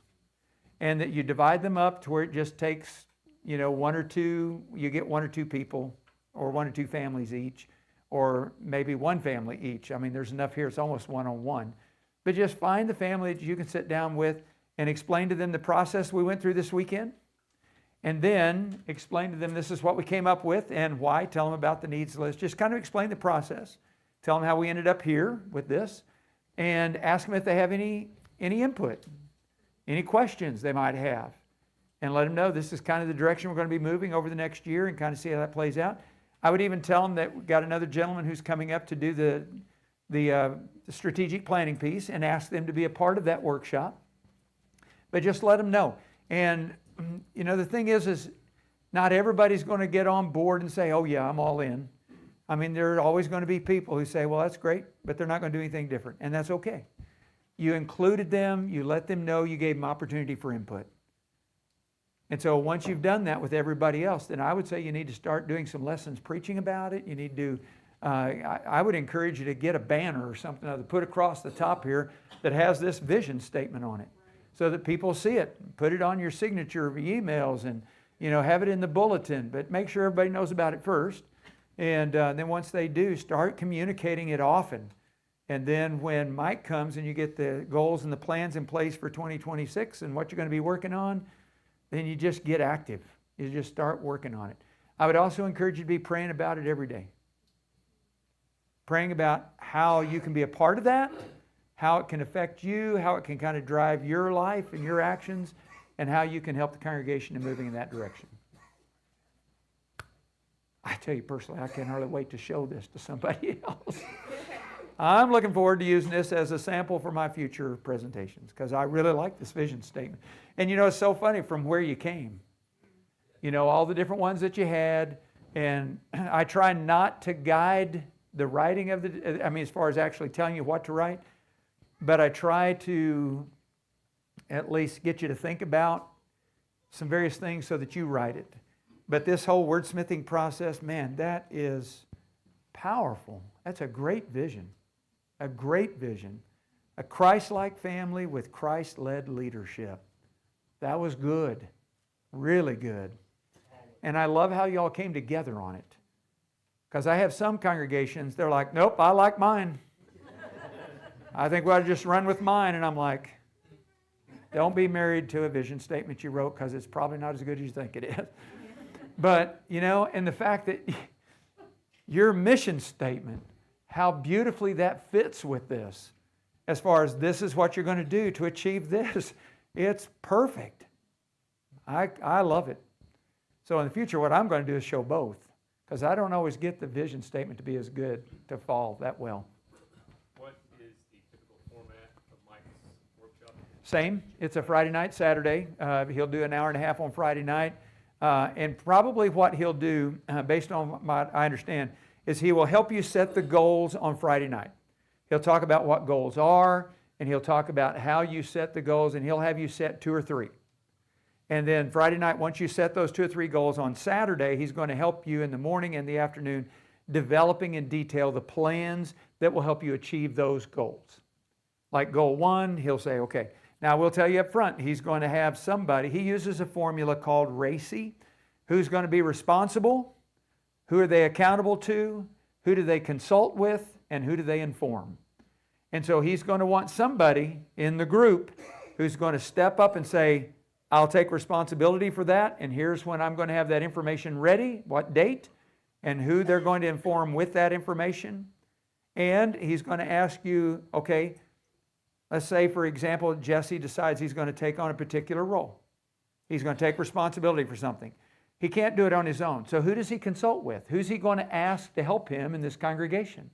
And that you divide them up to where it just takes, one or two, you get one or two people, or one or two families each, or maybe one family each. I mean, there's enough here, it's almost one-on-one. But just find the family that you can sit down with and explain to them the process we went through this weekend. And then explain to them this is what we came up with and why. Tell them about the needs list. Just kind of explain the process. Tell them how we ended up here with this. And ask them if they have any input, any questions they might have. And let them know this is kind of the direction we're going to be moving over the next year and kind of see how that plays out. I would even tell them that we've got another gentleman who's coming up to do the strategic planning piece and ask them to be a part of that workshop. But just let them know. And, the thing is not everybody's going to get on board and say, oh yeah, I'm all in. I mean, there are always going to be people who say, well, that's great, but they're not going to do anything different. And that's okay. You included them, you let them know, you gave them opportunity for input. And so once you've done that with everybody else, then I would say you need to start doing some lessons preaching about it. You need to, I would encourage you to get a banner or something to put across the top here that has this vision statement on it so that people see it. Put it on your signature of emails and, have it in the bulletin, but make sure everybody knows about it first. And then once they do, start communicating it often. And then when Mike comes and you get the goals and the plans in place for 2026 and what you're going to be working on, then you just get active. You just start working on it. I would also encourage you to be praying about it every day. Praying about how you can be a part of that, how it can affect you, how it can kind of drive your life and your actions, and how you can help the congregation in moving in that direction. I tell you personally, I can't hardly wait to show this to somebody else. I'm looking forward to using this as a sample for my future presentations because I really like this vision statement. And it's so funny from where you came. All the different ones that you had. And I try not to guide the writing of as far as actually telling you what to write, but I try to at least get you to think about some various things so that you write it. But this whole wordsmithing process, man, that is powerful. That's a great vision. A great vision. A Christ-like family with Christ-led leadership. That was good. Really good. And I love how y'all came together on it. Because I have some congregations, they're like, nope, I like mine. I think we ought to just run with mine. And I'm like, don't be married to a vision statement you wrote because it's probably not as good as you think it is. But, and the fact that your mission statement, how beautifully that fits with this, as far as this is what you're going to do to achieve this, it's perfect. I love it. So in the future, what I'm going to do is show both, because I don't always get the vision statement to be as good, to fall that well. What is the typical format of Mike's workshop? Same. It's a Friday night, Saturday. He'll do an hour and a half on Friday night. And probably what he'll do, based on what I understand, is he will help you set the goals on Friday night. He'll talk about what goals are, and he'll talk about how you set the goals, and he'll have you set 2 or 3. And then Friday night, once you set those 2 or 3 goals, on Saturday, he's going to help you in the morning and the afternoon developing in detail the plans that will help you achieve those goals. Like goal 1, he'll say, okay, now we'll tell you up front, he's going to have somebody, he uses a formula called RACI, who's going to be responsible, who are they accountable to, who do they consult with, and who do they inform. And so he's going to want somebody in the group who's going to step up and say, I'll take responsibility for that, and here's when I'm going to have that information ready, what date, and who they're going to inform with that information. And he's going to ask you, okay, let's say, for example, Jesse decides he's going to take on a particular role. He's going to take responsibility for something. He can't do it on his own. So who does he consult with? Who's he going to ask to help him in this congregation?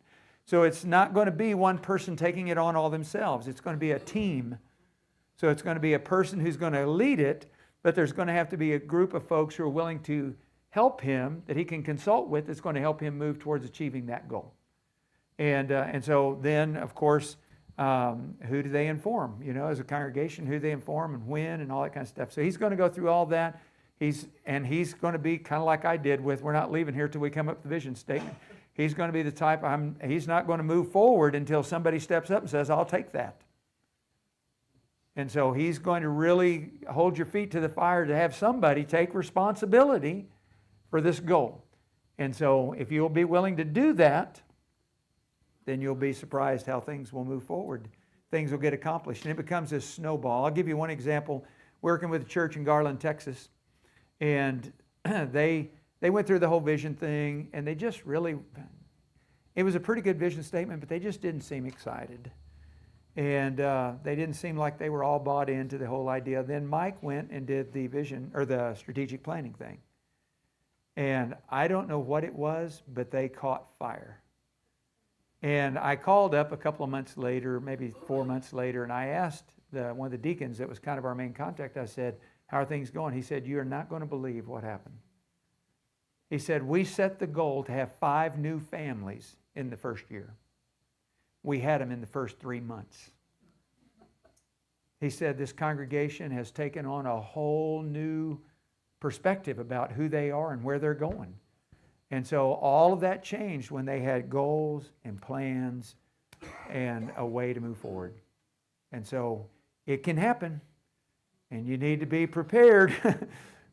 So it's not going to be one person taking it on all themselves. It's going to be a team. So it's going to be a person who's going to lead it, but there's going to have to be a group of folks who are willing to help him, that he can consult with, that's going to help him move towards achieving that goal. And so then, of course, who do they inform? You know, as a congregation, who they inform and when and all that kind of stuff. So he's going to go through all that. He's going to be kind of like I did with, we're not leaving here till we come up with the vision statement. He's going to be the type, he's not going to move forward until somebody steps up and says, I'll take that. And so he's going to really hold your feet to the fire to have somebody take responsibility for this goal. And so if you'll be willing to do that, then you'll be surprised how things will move forward. Things will get accomplished. And it becomes this snowball. I'll give you one example. Working with a church in Garland, Texas. And they went through the whole vision thing, and they just really, it was a pretty good vision statement, but they just didn't seem excited. And they didn't seem like they were all bought into the whole idea. Then Mike went and did the vision, or the strategic planning thing. And I don't know what it was, but they caught fire. And I called up a couple of months later, maybe 4 months later, and I asked one of the deacons that was kind of our main contact, I said, how are things going? He said, you're not going to believe what happened. He said, we set the goal to have 5 new families in the first year. We had them in the first 3 months. He said, this congregation has taken on a whole new perspective about who they are and where they're going. And so all of that changed when they had goals and plans and a way to move forward. And so it can happen. And you need to be prepared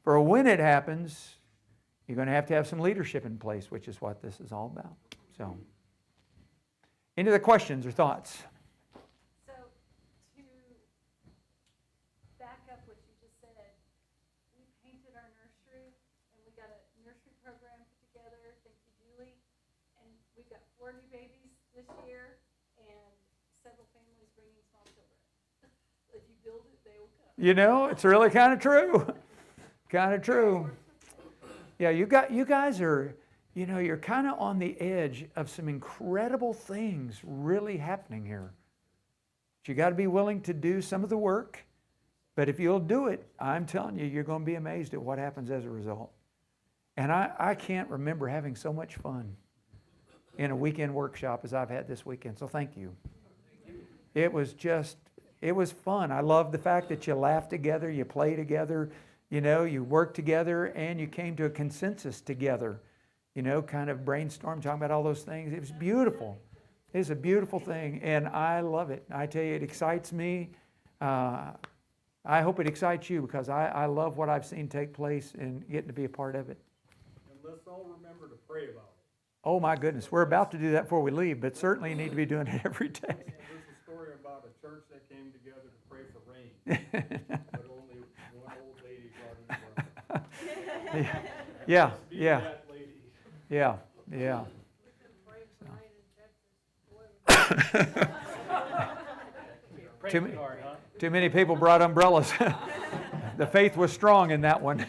for when it happens. You're going to have some leadership in place, which is what this is all about. So, any other questions or thoughts? So, to back up what you just said, we painted our nursery, and we got a nursery program put together, thank you, Julie, and we've got 4 new babies this year, and several families bringing small children. If you build it, they will come. You know, it's really kind of true. Kind of true. Yeah, you guys are, you know, you're kind of on the edge of some incredible things really happening here. But you got to be willing to do some of the work. But if you'll do it, I'm telling you, you're going to be amazed at what happens as a result. And I can't remember having so much fun in a weekend workshop as I've had this weekend. So thank you. It was fun. I love the fact that you laugh together, you play together, you know, you work together, and you came to a consensus together. You know, kind of brainstorm, talking about all those things. It was beautiful. It's a beautiful thing, and I love it. I tell you, it excites me. I hope it excites you, because I love what I've seen take place and getting to be a part of it. And let's all remember to pray about it. Oh my goodness, we're about to do that before we leave, but certainly you need to be doing it every day. There's a story about a church that came together to pray for rain, but only one old lady brought in the Yeah. that lady. Yeah. Too many people brought umbrellas. The faith was strong in that one.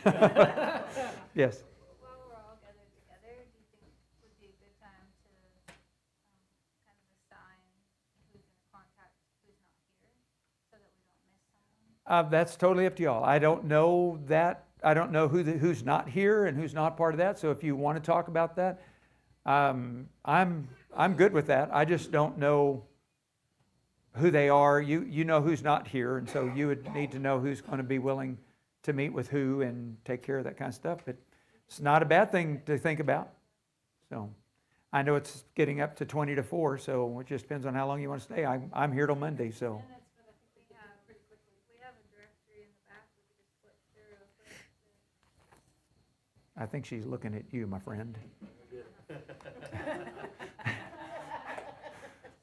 Yes. While we're all gathered together, do you think would be a good time to kind of assign who's going to contact who's not here, so that we don't miss someone? That's totally up to y'all. I don't know that. I don't know who's not here and who's not part of that. So if you want to talk about that, I'm good with that. I just don't know who they are. You know who's not here, and so you would need to know who's going to be willing to meet with who and take care of that kind of stuff. But it's not a bad thing to think about. So I know it's getting up to 20 to 4, so it just depends on how long you want to stay. I'm here till Monday, so. And that's what I think we have pretty quickly. If we have a directory in the back, we could just flip through real quick. I think she's looking at you, my friend.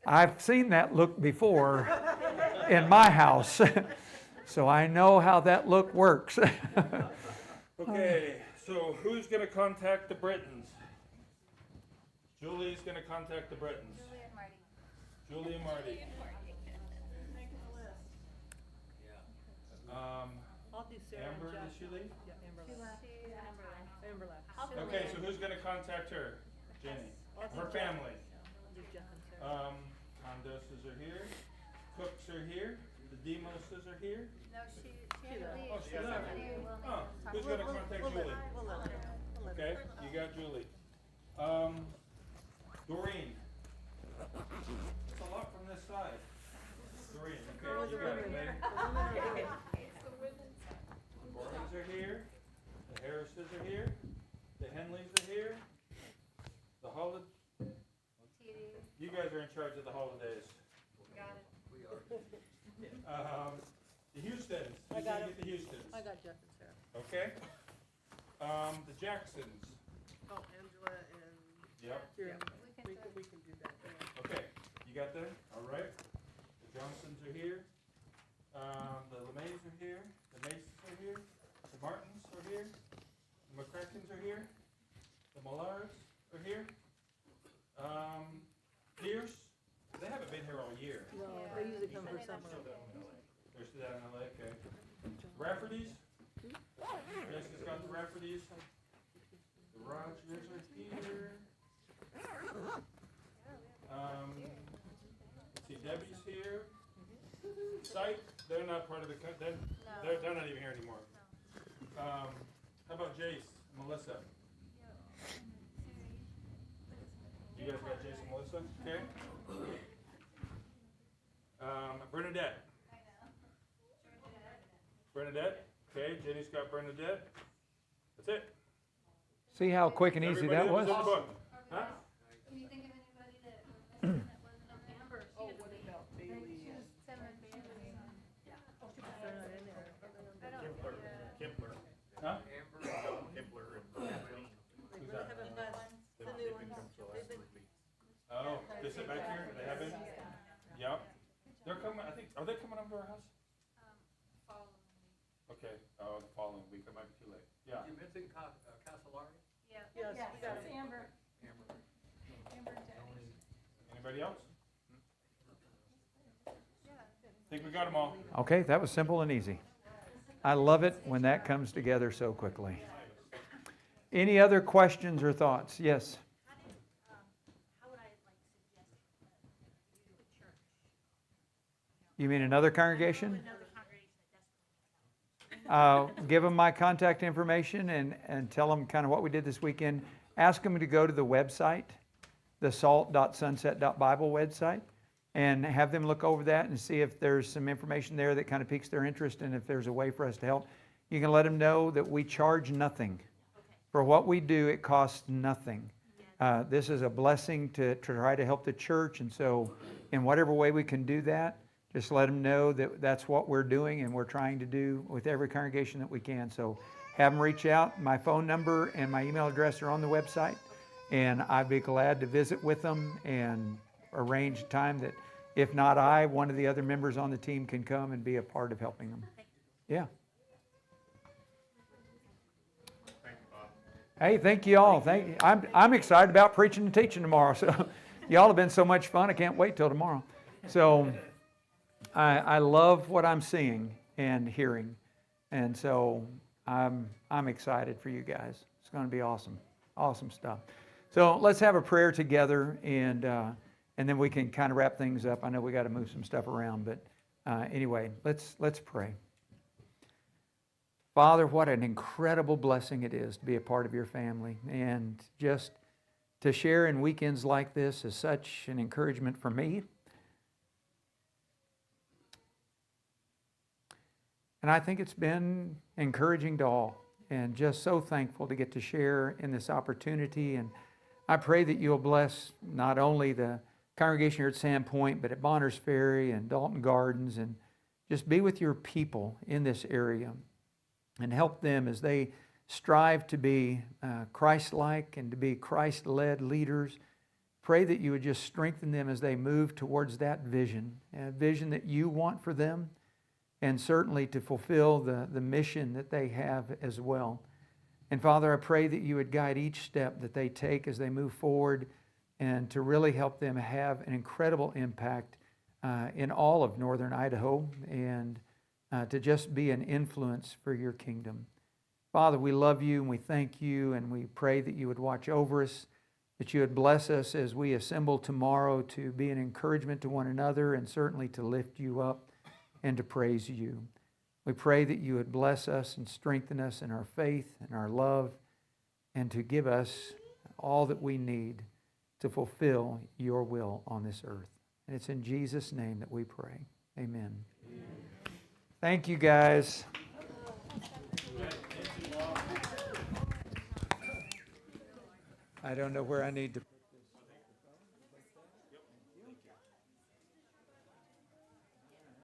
I've seen that look before in my house, so I know how that look works. Okay, so who's going to contact the Britons? Julie's going to contact the Britons. Julie and Marty. I'll do Sarah Amber, and did she leave? Yeah, Amber left. Amber left. Okay, so who's going to contact her? Jenny. Her family. I'll do Jeff and Sarah. Condoses are here. Cooks are here. The Demoses are here. No, she had to leave. Oh, she left. Oh, who's gonna contact Julie? Okay, you got Julie. Doreen. It's a lot from this side. Doreen, okay, you got it, baby. The Gordons are here. The Harrises are here. The Henleys are here. The holiday. You guys are in charge of the holidays. Got it. The Houstons. I got Get the Houstons. I got Jeff and Sarah. Okay. The Jacksons. Oh, Angela and. Yep. Yeah, we can do that. Yeah. Okay, you got them? All right. The Johnsons are here. The LeMays are here. The Masons are here. The Martins are here. The McCrackens are here. The Millards are here. Pierce, they haven't been here all year. No, they usually come for summer. They're still down in LA, okay. Rafferty's. Jessica's got the Rafferty's. The Rogers are here. Let's see, Debbie's here. Sight, they're not part of the, they're not even here anymore. How about Jace, Melissa? You guys got Jace and Melissa, okay? Bernadette. Bernadette, okay, Jenny's got Bernadette. That's it. See how quick and easy Everybody that was? in the book. Huh? Can you think of anybody that wasn't Amber? Oh, what about Bailey? Kempler. Huh? Kempler and Anthony. Who's that? They've been coming for the last 3 weeks. Oh, they sit back here, they have been? Yep. They're coming, I think, are they coming over to our house? Okay, oh, the following week, it might be too late. Yeah. You mentioned Casolari? Yeah. Yes, we got it. Amber. Anybody else? Think we got them all. Okay, that was simple and easy. I love it when that comes together so quickly. Any other questions or thoughts? Yes. How would I suggest you to a church? You mean another congregation? Another congregation that desperately Give them my contact information and tell them kind of what we did this weekend. Ask them to go to the website, the salt.sunset.bible website, and have them look over that and see if there's some information there that kind of piques their interest and if there's a way for us to help. You can let them know that we charge nothing. For what we do, it costs nothing. This is a blessing to try to help the church, and so in whatever way we can do that, just let them know that that's what we're doing and we're trying to do with every congregation that we can. So have them reach out. My phone number and my email address are on the website, and I'd be glad to visit with them and arrange a time that, if not I, one of the other members on the team can come and be a part of helping them. Yeah. Thank you, Bob. Hey, thank you all. I'm excited about preaching and teaching tomorrow. So y'all have been so much fun. I can't wait till tomorrow. So I love what I'm seeing and hearing, and so I'm excited for you guys. It's going to be awesome, awesome stuff. So let's have a prayer together, and then we can kind of wrap things up. I know we got to move some stuff around, but anyway, let's pray. Father, what an incredible blessing it is to be a part of your family, and just to share in weekends like this is such an encouragement for me. And I think it's been encouraging to all, and just so thankful to get to share in this opportunity. And I pray that you'll bless not only the congregation here at Sandpoint, but at Bonners Ferry and Dalton Gardens, and just be with your people in this area and help them as they strive to be Christ-like and to be Christ-led leaders. Pray that you would just strengthen them as they move towards that vision, a vision that you want for them, and certainly to fulfill the mission that they have as well. And Father, I pray that you would guide each step that they take as they move forward, and to really help them have an incredible impact in all of northern Idaho, and to just be an influence for your kingdom. Father, we love you and we thank you, and we pray that you would watch over us that you would bless us as we assemble tomorrow to be an encouragement to one another and certainly to lift you up and to praise you. We pray that you would bless us and strengthen us in our faith and our love and to give us all that we need to fulfill your will on this earth. And it's in Jesus' name that we pray. Amen. Thank you, guys. I don't know where I need to...